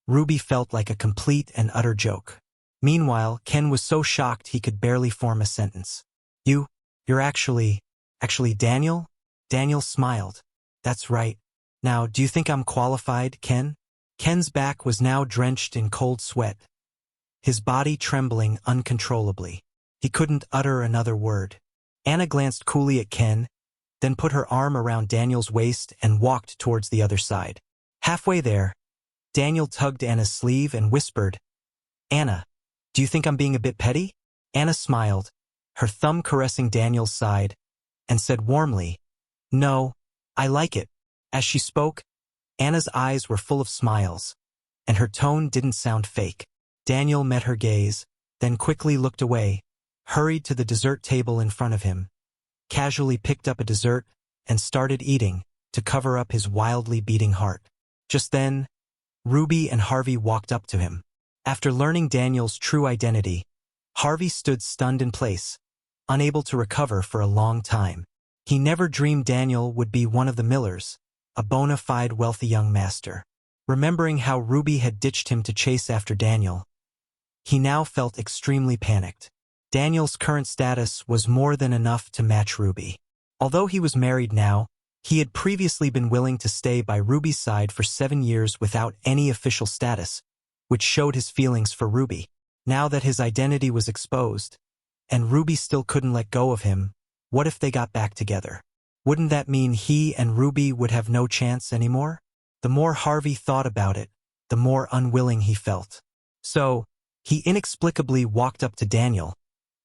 Ruby felt like a complete and utter joke. Meanwhile, Ken was so shocked he could barely form a sentence. You're actually Daniel?" Daniel smiled. "That's right. Now, do you think I'm qualified, Ken?" Ken's back was now drenched in cold sweat, his body trembling uncontrollably. He couldn't utter another word. Anna glanced coolly at Ken, then put her arm around Daniel's waist and walked towards the other side. Halfway there, Daniel tugged Anna's sleeve and whispered, "Anna, do you think I'm being a bit petty?" Anna smiled, her thumb caressing Daniel's side, and said warmly, "No, I like it." As she spoke, Anna's eyes were full of smiles, and her tone didn't sound fake. Daniel met her gaze, then quickly looked away, hurried to the dessert table in front of him, casually picked up a dessert, and started eating, to cover up his wildly beating heart. Just then, Ruby and Harvey walked up to him. After learning Daniel's true identity, Harvey stood stunned in place, unable to recover for a long time. He never dreamed Daniel would be one of the Millers, a bona fide wealthy young master. Remembering how Ruby had ditched him to chase after Daniel, he now felt extremely panicked. Daniel's current status was more than enough to match Ruby. Although he was married now, he had previously been willing to stay by Ruby's side for 7 years without any official status, which showed his feelings for Ruby. Now that his identity was exposed, and Ruby still couldn't let go of him, what if they got back together? Wouldn't that mean he and Ruby would have no chance anymore? The more Harvey thought about it, the more unwilling he felt. So, he inexplicably walked up to Daniel,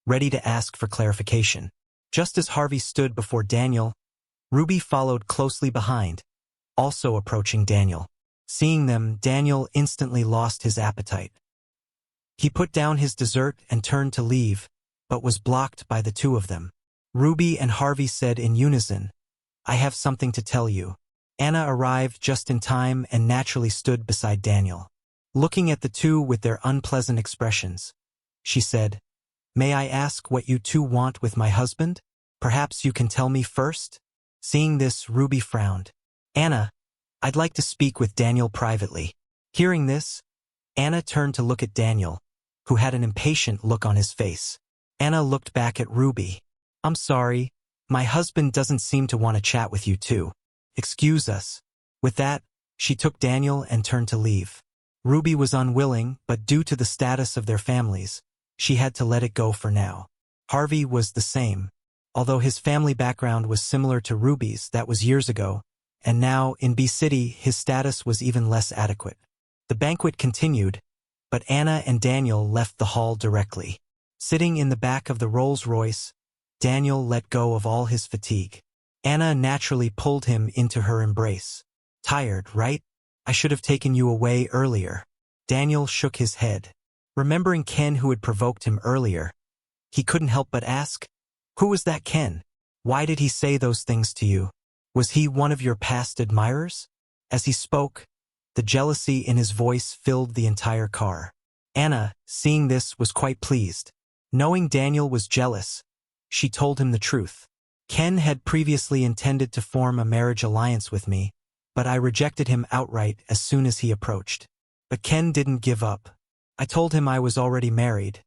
ready to ask for clarification. Just as Harvey stood before Daniel, Ruby followed closely behind, also approaching Daniel. Seeing them, Daniel instantly lost his appetite. He put down his dessert and turned to leave, but was blocked by the two of them. Ruby and Harvey said in unison, "I have something to tell you." Anna arrived just in time and naturally stood beside Daniel. Looking at the two with their unpleasant expressions, she said, "May I ask what you two want with my husband? Perhaps you can tell me first?" Seeing this, Ruby frowned. "Anna, I'd like to speak with Daniel privately." Hearing this, Anna turned to look at Daniel, who had an impatient look on his face. Anna looked back at Ruby. "I'm sorry, my husband doesn't seem to want to chat with you two. Excuse us." With that, she took Daniel and turned to leave. Ruby was unwilling, but due to the status of their families, she had to let it go for now. Harvey was the same. Although his family background was similar to Ruby's, that was years ago, and now, in B-City, his status was even less adequate. The banquet continued, but Anna and Daniel left the hall directly. Sitting in the back of the Rolls-Royce, Daniel let go of all his fatigue. Anna naturally pulled him into her embrace. "Tired, right? I should have taken you away earlier." Daniel shook his head. Remembering Ken who had provoked him earlier, he couldn't help but ask, "Who was that Ken? Why did he say those things to you? Was he one of your past admirers?" As he spoke, the jealousy in his voice filled the entire car. Anna, seeing this, was quite pleased. Knowing Daniel was jealous, she told him the truth. "Ken had previously intended to form a marriage alliance with me, but I rejected him outright as soon as he approached. But Ken didn't give up. I told him I was already married,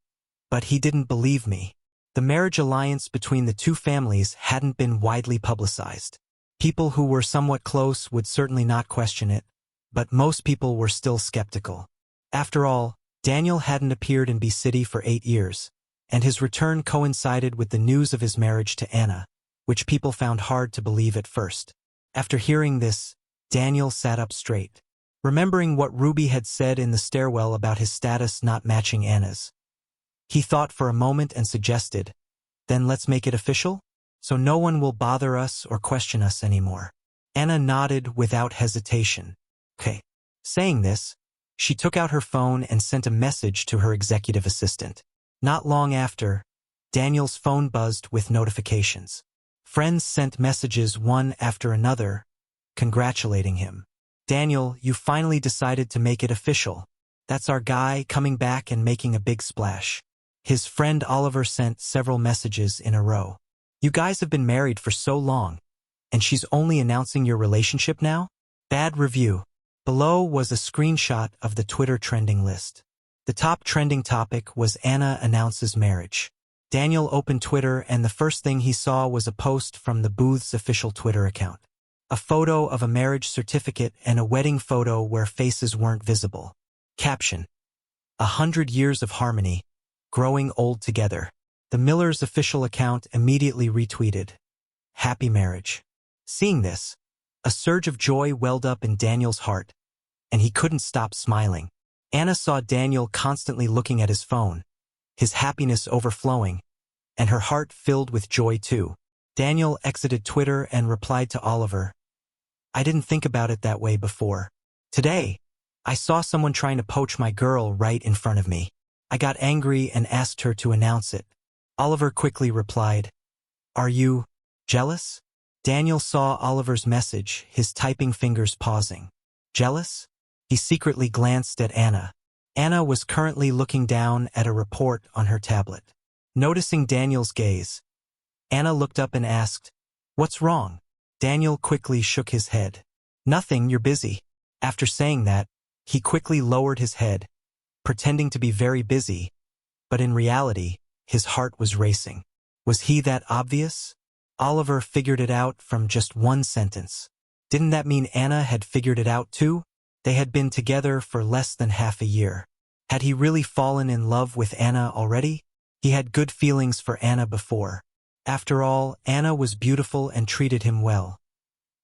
but he didn't believe me." The marriage alliance between the two families hadn't been widely publicized. People who were somewhat close would certainly not question it, but most people were still skeptical. After all, Daniel hadn't appeared in B-City for 8 years, and his return coincided with the news of his marriage to Anna, which people found hard to believe at first. After hearing this, Daniel sat up straight. Remembering what Ruby had said in the stairwell about his status not matching Anna's, he thought for a moment and suggested, "Then let's make it official, so no one will bother us or question us anymore." Anna nodded without hesitation. "Okay." Saying this, she took out her phone and sent a message to her executive assistant. Not long after, Daniel's phone buzzed with notifications. Friends sent messages one after another, congratulating him. "Daniel, you finally decided to make it official. That's our guy coming back and making a big splash." His friend Oliver sent several messages in a row. "You guys have been married for so long, and she's only announcing your relationship now? Bad review." Below was a screenshot of the Twitter trending list. The top trending topic was Anna announces marriage. Daniel opened Twitter and the first thing he saw was a post from the booth's official Twitter account. A photo of a marriage certificate and a wedding photo where faces weren't visible. Caption: 100 years of harmony, growing old together. The Millers' official account immediately retweeted, "Happy marriage." Seeing this, a surge of joy welled up in Daniel's heart, and he couldn't stop smiling. Anna saw Daniel constantly looking at his phone, his happiness overflowing, and her heart filled with joy too. Daniel exited Twitter and replied to Oliver, "I didn't think about it that way before. Today, I saw someone trying to poach my girl right in front of me. I got angry and asked her to announce it." Oliver quickly replied, "Are you jealous?" Daniel saw Oliver's message, his typing fingers pausing. Jealous? He secretly glanced at Anna. Anna was currently looking down at a report on her tablet. Noticing Daniel's gaze, Anna looked up and asked, "What's wrong?" Daniel quickly shook his head. "Nothing, you're busy." After saying that, he quickly lowered his head, pretending to be very busy, but in reality, his heart was racing. Was he that obvious? Oliver figured it out from just one sentence. Didn't that mean Anna had figured it out too? They had been together for less than half a year. Had he really fallen in love with Anna already? He had good feelings for Anna before. After all, Anna was beautiful and treated him well.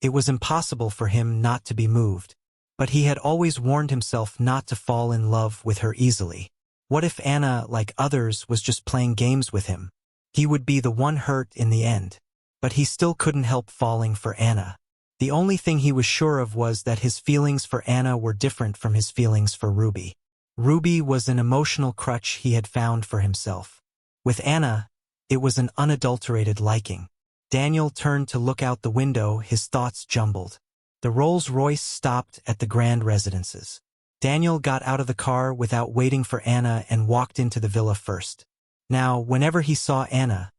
It was impossible for him not to be moved. But he had always warned himself not to fall in love with her easily. What if Anna, like others, was just playing games with him? He would be the one hurt in the end. But he still couldn't help falling for Anna. The only thing he was sure of was that his feelings for Anna were different from his feelings for Ruby. Ruby was an emotional crutch he had found for himself. With Anna, it was an unadulterated liking. Daniel turned to look out the window, his thoughts jumbled. The Rolls-Royce stopped at the Grand Residences. Daniel got out of the car without waiting for Anna and walked into the villa first. Now, whenever he saw Anna,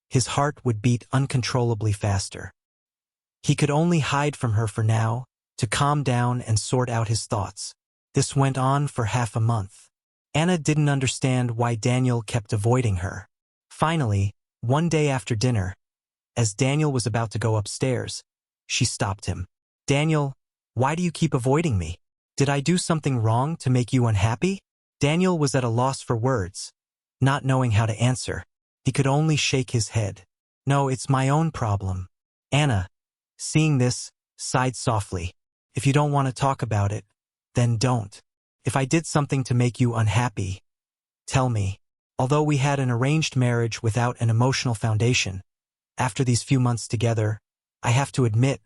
his heart would beat uncontrollably faster. He could only hide from her for now, to calm down and sort out his thoughts. This went on for half a month. Anna didn't understand why Daniel kept avoiding her. Finally, one day after dinner, as Daniel was about to go upstairs, she stopped him. "Daniel, why do you keep avoiding me? Did I do something wrong to make you unhappy?" Daniel was at a loss for words, not knowing how to answer. He could only shake his head. "No, it's my own problem." Anna, seeing this, sighed softly. "If you don't want to talk about it, then don't. If I did something to make you unhappy, tell me." Although we had an arranged marriage without an emotional foundation, after these few months together, I have to admit,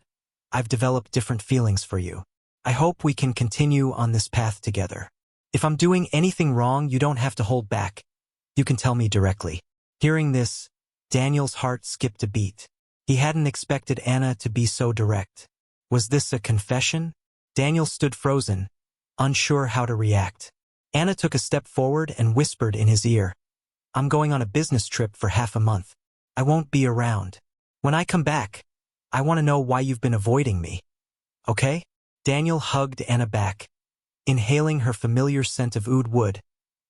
I've developed different feelings for you. I hope we can continue on this path together. If I'm doing anything wrong, you don't have to hold back. You can tell me directly. Hearing this, Daniel's heart skipped a beat. He hadn't expected Anna to be so direct. Was this a confession? Daniel stood frozen, unsure how to react. Anna took a step forward and whispered in his ear, "I'm going on a business trip for half a month. I won't be around. When I come back, I want to know why you've been avoiding me. Okay?" Daniel hugged Anna back, inhaling her familiar scent of oud wood,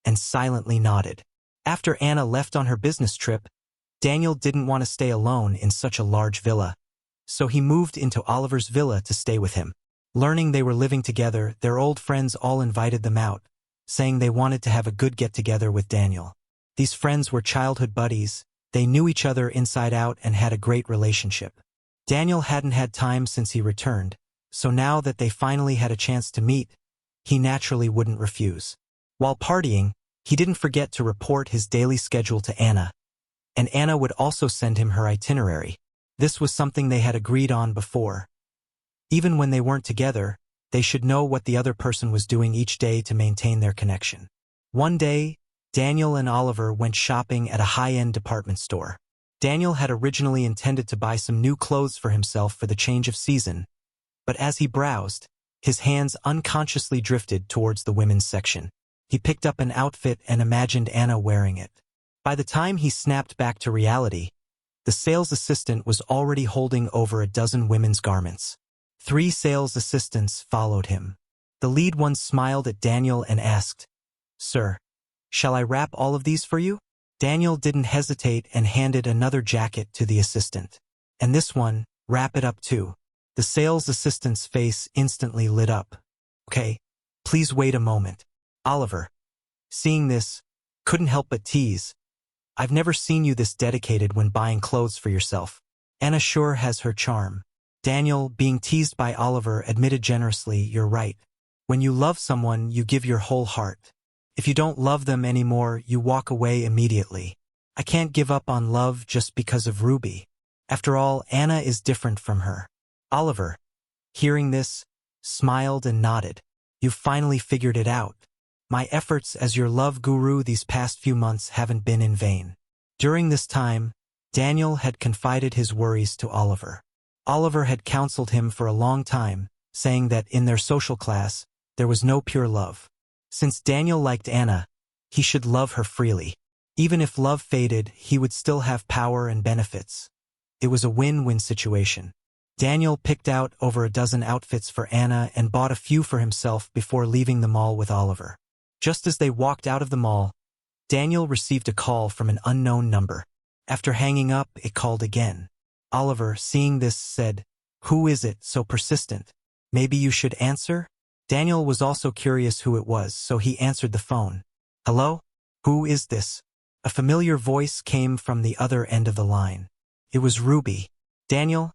and silently nodded. After Anna left on her business trip, Daniel didn't want to stay alone in such a large villa, so he moved into Oliver's villa to stay with him. Learning they were living together, their old friends all invited them out, saying they wanted to have a good get-together with Daniel. These friends were childhood buddies, they knew each other inside out and had a great relationship. Daniel hadn't had time since he returned, so now that they finally had a chance to meet, he naturally wouldn't refuse. While partying, he didn't forget to report his daily schedule to Anna, and Anna would also send him her itinerary. This was something they had agreed on before. Even when they weren't together, they should know what the other person was doing each day to maintain their connection. One day, Daniel and Oliver went shopping at a high-end department store. Daniel had originally intended to buy some new clothes for himself for the change of season, but as he browsed, his hands unconsciously drifted towards the women's section. He picked up an outfit and imagined Anna wearing it. By the time he snapped back to reality, the sales assistant was already holding over a dozen women's garments. 3 sales assistants followed him. The lead one smiled at Daniel and asked, "Sir, shall I wrap all of these for you?" Daniel didn't hesitate and handed another jacket to the assistant. "And this one, wrap it up too." The sales assistant's face instantly lit up. "Okay, please wait a moment." Oliver, seeing this, couldn't help but tease, "I've never seen you this dedicated when buying clothes for yourself. Anna sure has her charm." Daniel, being teased by Oliver, admitted generously, "You're right. When you love someone, you give your whole heart. If you don't love them anymore, you walk away immediately." I can't give up on love just because of Ruby. After all, Anna is different from her. Oliver, hearing this, smiled and nodded. You've finally figured it out. My efforts as your love guru these past few months haven't been in vain. During this time, Daniel had confided his worries to Oliver. Oliver had counseled him for a long time, saying that in their social class, there was no pure love. Since Daniel liked Anna, he should love her freely. Even if love faded, he would still have power and benefits. It was a win-win situation. Daniel picked out over a dozen outfits for Anna and bought a few for himself before leaving the mall with Oliver. Just as they walked out of the mall, Daniel received a call from an unknown number. After hanging up, it called again. Oliver, seeing this, said, "Who is it so persistent? Maybe you should answer?" Daniel was also curious who it was, so he answered the phone. "Hello? Who is this?" A familiar voice came from the other end of the line. It was Ruby. "Daniel,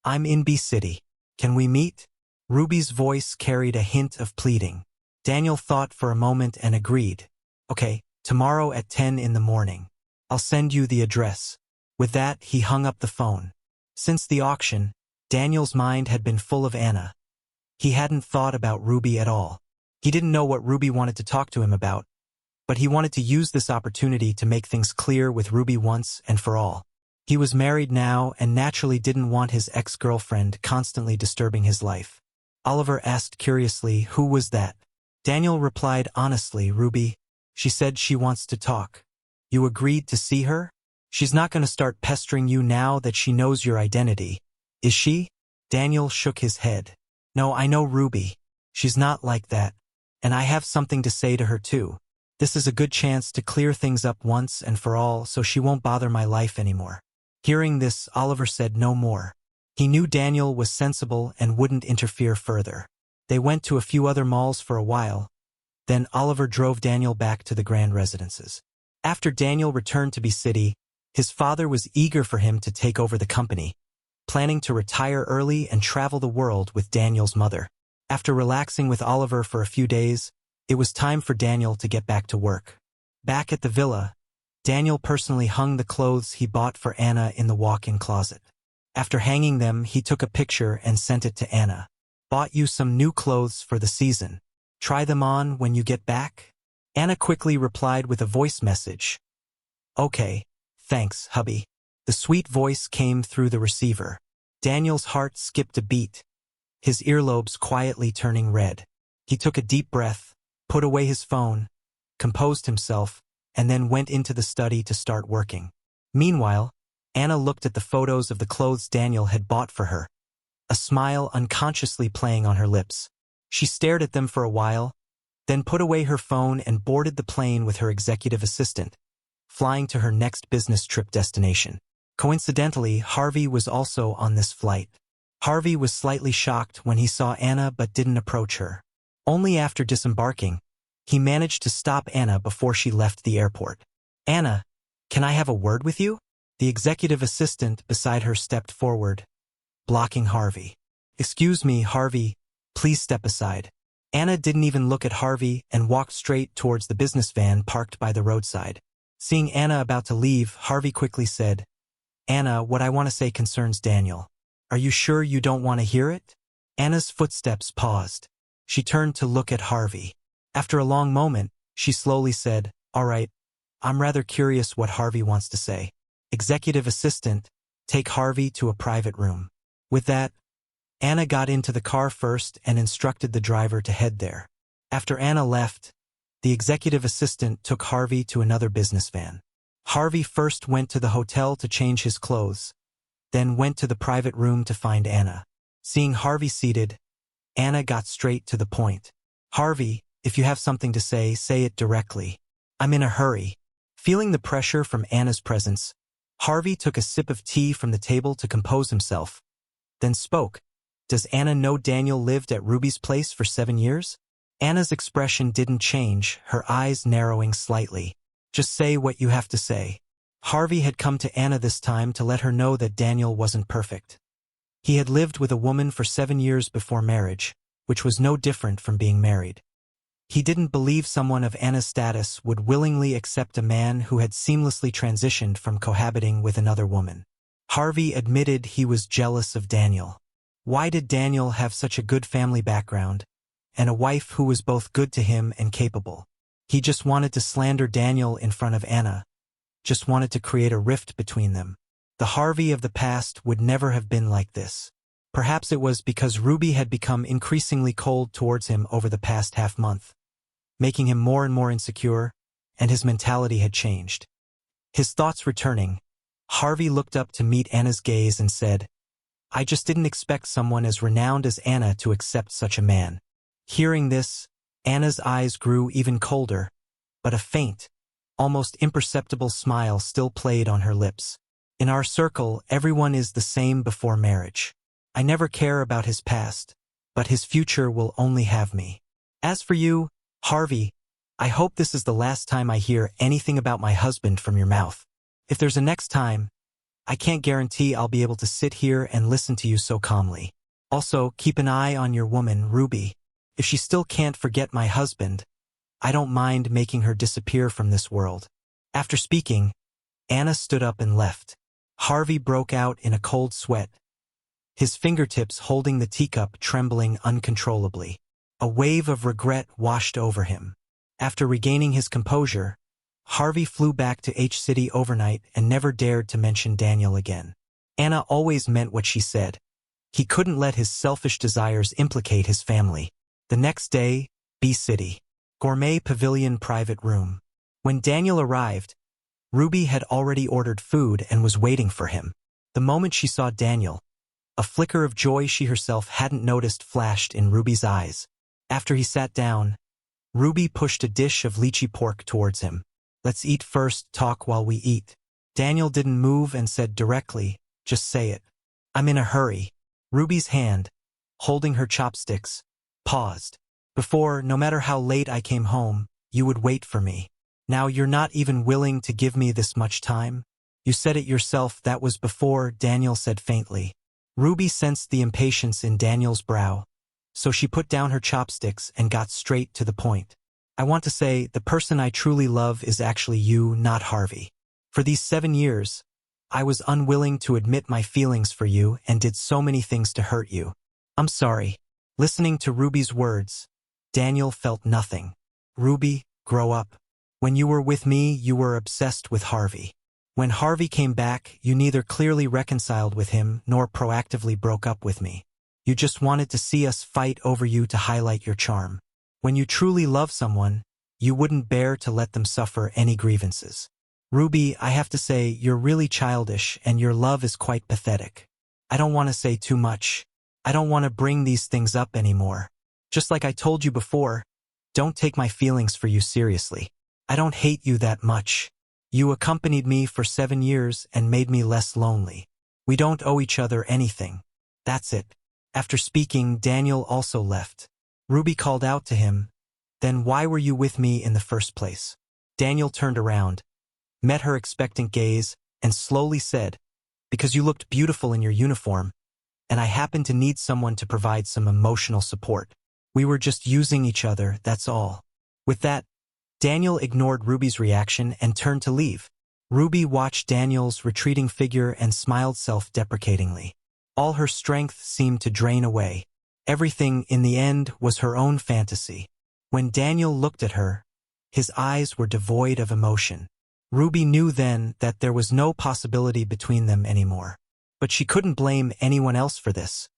I'm in B City. Can we meet?" Ruby's voice carried a hint of pleading. Daniel thought for a moment and agreed. "Okay, tomorrow at 10 in the morning. I'll send you the address." With that, he hung up the phone. Since the auction, Daniel's mind had been full of Anna. He hadn't thought about Ruby at all. He didn't know what Ruby wanted to talk to him about, but he wanted to use this opportunity to make things clear with Ruby once and for all. He was married now and naturally didn't want his ex-girlfriend constantly disturbing his life. Oliver asked curiously, "Who was that?" Daniel replied honestly, "Ruby. She said she wants to talk." "You agreed to see her? She's not going to start pestering you now that she knows your identity, is she?" Daniel shook his head. "No, I know Ruby. She's not like that. And I have something to say to her too. This is a good chance to clear things up once and for all so she won't bother my life anymore." Hearing this, Oliver said no more. He knew Daniel was sensible and wouldn't interfere further. They went to a few other malls for a while. Then Oliver drove Daniel back to the grand residences. After Daniel returned to B City, his father was eager for him to take over the company, planning to retire early and travel the world with Daniel's mother. After relaxing with Oliver for a few days, it was time for Daniel to get back to work. Back at the villa, Daniel personally hung the clothes he bought for Anna in the walk-in closet. After hanging them, he took a picture and sent it to Anna. "Bought you some new clothes for the season. Try them on when you get back?" Anna quickly replied with a voice message. "Okay, thanks, hubby." The sweet voice came through the receiver. Daniel's heart skipped a beat, his earlobes quietly turning red. He took a deep breath, put away his phone, composed himself, and then went into the study to start working. Meanwhile, Anna looked at the photos of the clothes Daniel had bought for her, a smile unconsciously playing on her lips. She stared at them for a while, then put away her phone and boarded the plane with her executive assistant, flying to her next business trip destination. Coincidentally, Harvey was also on this flight. Harvey was slightly shocked when he saw Anna but didn't approach her. Only after disembarking, he managed to stop Anna before she left the airport. "Anna, can I have a word with you?" The executive assistant beside her stepped forward, blocking Harvey. "Excuse me, Harvey, please step aside." Anna didn't even look at Harvey and walked straight towards the business van parked by the roadside. Seeing Anna about to leave, Harvey quickly said, "Anna, what I want to say concerns Daniel. Are you sure you don't want to hear it?" Anna's footsteps paused. She turned to look at Harvey. After a long moment, she slowly said, "All right, I'm rather curious what Harvey wants to say." Executive assistant, take Harvey to a private room. With that, Anna got into the car first and instructed the driver to head there. After Anna left, the executive assistant took Harvey to another business van. Harvey first went to the hotel to change his clothes, then went to the private room to find Anna. Seeing Harvey seated, Anna got straight to the point. "Harvey, if you have something to say it directly. I'm in a hurry." Feeling the pressure from Anna's presence, Harvey took a sip of tea from the table to compose himself, then spoke. "Does Anna know Daniel lived at Ruby's place for 7 years?" Anna's expression didn't change, her eyes narrowing slightly. "Just say what you have to say." Harvey had come to Anna this time to let her know that Daniel wasn't perfect. He had lived with a woman for 7 years before marriage, which was no different from being married. He didn't believe someone of Anna's status would willingly accept a man who had seamlessly transitioned from cohabiting with another woman. Harvey admitted he was jealous of Daniel. Why did Daniel have such a good family background, and a wife who was both good to him and capable? He just wanted to slander Daniel in front of Anna, just wanted to create a rift between them. The Harvey of the past would never have been like this. Perhaps it was because Ruby had become increasingly cold towards him over the past half-month, making him more and more insecure, and his mentality had changed. His thoughts returning, Harvey looked up to meet Anna's gaze and said, "I just didn't expect someone as renowned as Anna to accept such a man." Hearing this, Anna's eyes grew even colder, but a faint, almost imperceptible smile still played on her lips. "In our circle, everyone is the same before marriage. I never care about his past, but his future will only have me. As for you, Harvey, I hope this is the last time I hear anything about my husband from your mouth. If there's a next time, I can't guarantee I'll be able to sit here and listen to you so calmly. Also, keep an eye on your woman, Ruby. If she still can't forget my husband, I don't mind making her disappear from this world." After speaking, Anna stood up and left. Harvey broke out in a cold sweat, his fingertips holding the teacup trembling uncontrollably. A wave of regret washed over him. After regaining his composure, Harvey flew back to H-City overnight and never dared to mention Daniel again. Anna always meant what she said. He couldn't let his selfish desires implicate his family. The next day, B-City. Gourmet Pavilion private room. When Daniel arrived, Ruby had already ordered food and was waiting for him. The moment she saw Daniel, a flicker of joy she herself hadn't noticed flashed in Ruby's eyes. After he sat down, Ruby pushed a dish of lychee pork towards him. "Let's eat first, talk while we eat." Daniel didn't move and said directly, "Just say it." "I'm in a hurry." Ruby's hand, holding her chopsticks, paused. "Before, no matter how late I came home, you would wait for me. Now you're not even willing to give me this much time? You said it yourself, that was before," Daniel said faintly. Ruby sensed the impatience in Daniel's brow, so she put down her chopsticks and got straight to the point. "I want to say, the person I truly love is actually you, not Harvey. For these 7 years, I was unwilling to admit my feelings for you and did so many things to hurt you. I'm sorry." Listening to Ruby's words, Daniel felt nothing. "Ruby, grow up. When you were with me, you were obsessed with Harvey. When Harvey came back, you neither clearly reconciled with him nor proactively broke up with me. You just wanted to see us fight over you to highlight your charm. When you truly love someone, you wouldn't bear to let them suffer any grievances. Ruby, I have to say, you're really childish and your love is quite pathetic. I don't want to say too much. I don't want to bring these things up anymore. Just like I told you before, don't take my feelings for you seriously. I don't hate you that much. You accompanied me for 7 years and made me less lonely. We don't owe each other anything. That's it." After speaking, Daniel also left. Ruby called out to him, "Then why were you with me in the first place?" Daniel turned around, met her expectant gaze, and slowly said, "Because you looked beautiful in your uniform, and I happened to need someone to provide some emotional support. We were just using each other, that's all." With that, Daniel ignored Ruby's reaction and turned to leave. Ruby watched Daniel's retreating figure and smiled self-deprecatingly. All her strength seemed to drain away. Everything, in the end, was her own fantasy. When Daniel looked at her, his eyes were devoid of emotion. Ruby knew then that there was no possibility between them anymore. But she couldn't blame anyone else for this.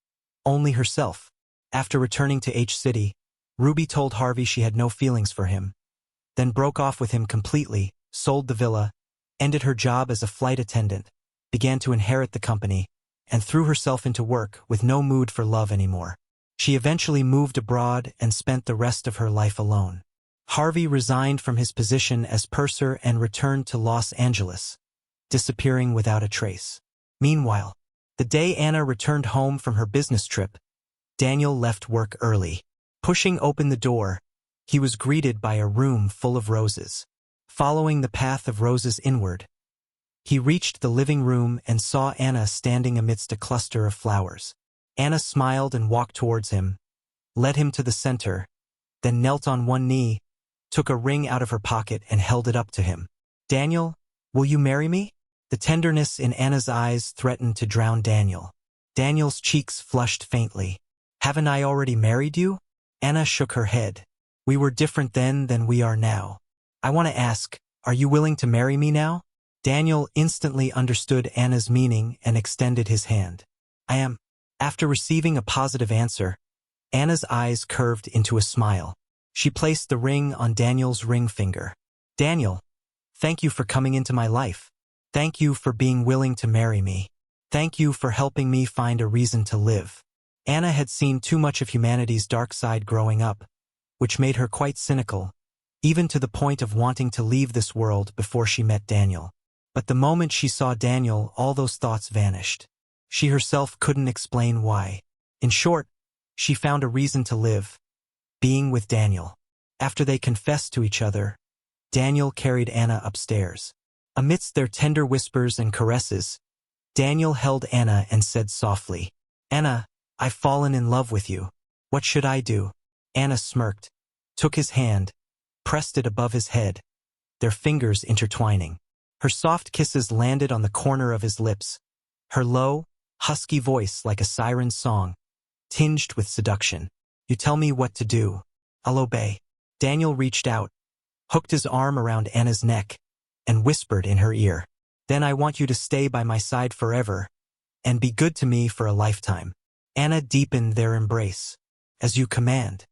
Only herself. After returning to H-City, Ruby told Harvey she had no feelings for him, then broke off with him completely, sold the villa, ended her job as a flight attendant, began to inherit the company, and threw herself into work with no mood for love anymore. She eventually moved abroad and spent the rest of her life alone. Harvey resigned from his position as purser and returned to Los Angeles, disappearing without a trace. Meanwhile, the day Anna returned home from her business trip, Daniel left work early. Pushing open the door, he was greeted by a room full of roses. Following the path of roses inward, he reached the living room and saw Anna standing amidst a cluster of flowers. Anna smiled and walked towards him, led him to the center, then knelt on one knee, took a ring out of her pocket and held it up to him. Daniel, will you marry me? The tenderness in Anna's eyes threatened to drown Daniel. Daniel's cheeks flushed faintly. Haven't I already married you? Anna shook her head. We were different then than we are now. I want to ask, are you willing to marry me now? Daniel instantly understood Anna's meaning and extended his hand. I am. After receiving a positive answer, Anna's eyes curved into a smile. She placed the ring on Daniel's ring finger. Daniel, thank you for coming into my life. Thank you for being willing to marry me. Thank you for helping me find a reason to live. Anna had seen too much of humanity's dark side growing up, which made her quite cynical, even to the point of wanting to leave this world before she met Daniel. But the moment she saw Daniel, all those thoughts vanished. She herself couldn't explain why. In short, she found a reason to live, being with Daniel. After they confessed to each other, Daniel carried Anna upstairs. Amidst their tender whispers and caresses, Daniel held Anna and said softly, Anna, I've fallen in love with you. What should I do? Anna smirked, took his hand, pressed it above his head, their fingers intertwining. Her soft kisses landed on the corner of his lips, her low, husky voice like a siren's song, tinged with seduction. You tell me what to do. I'll obey. Daniel reached out, hooked his arm around Anna's neck, and whispered in her ear. Then I want you to stay by my side forever, and be good to me for a lifetime. Anna deepened their embrace. As you command.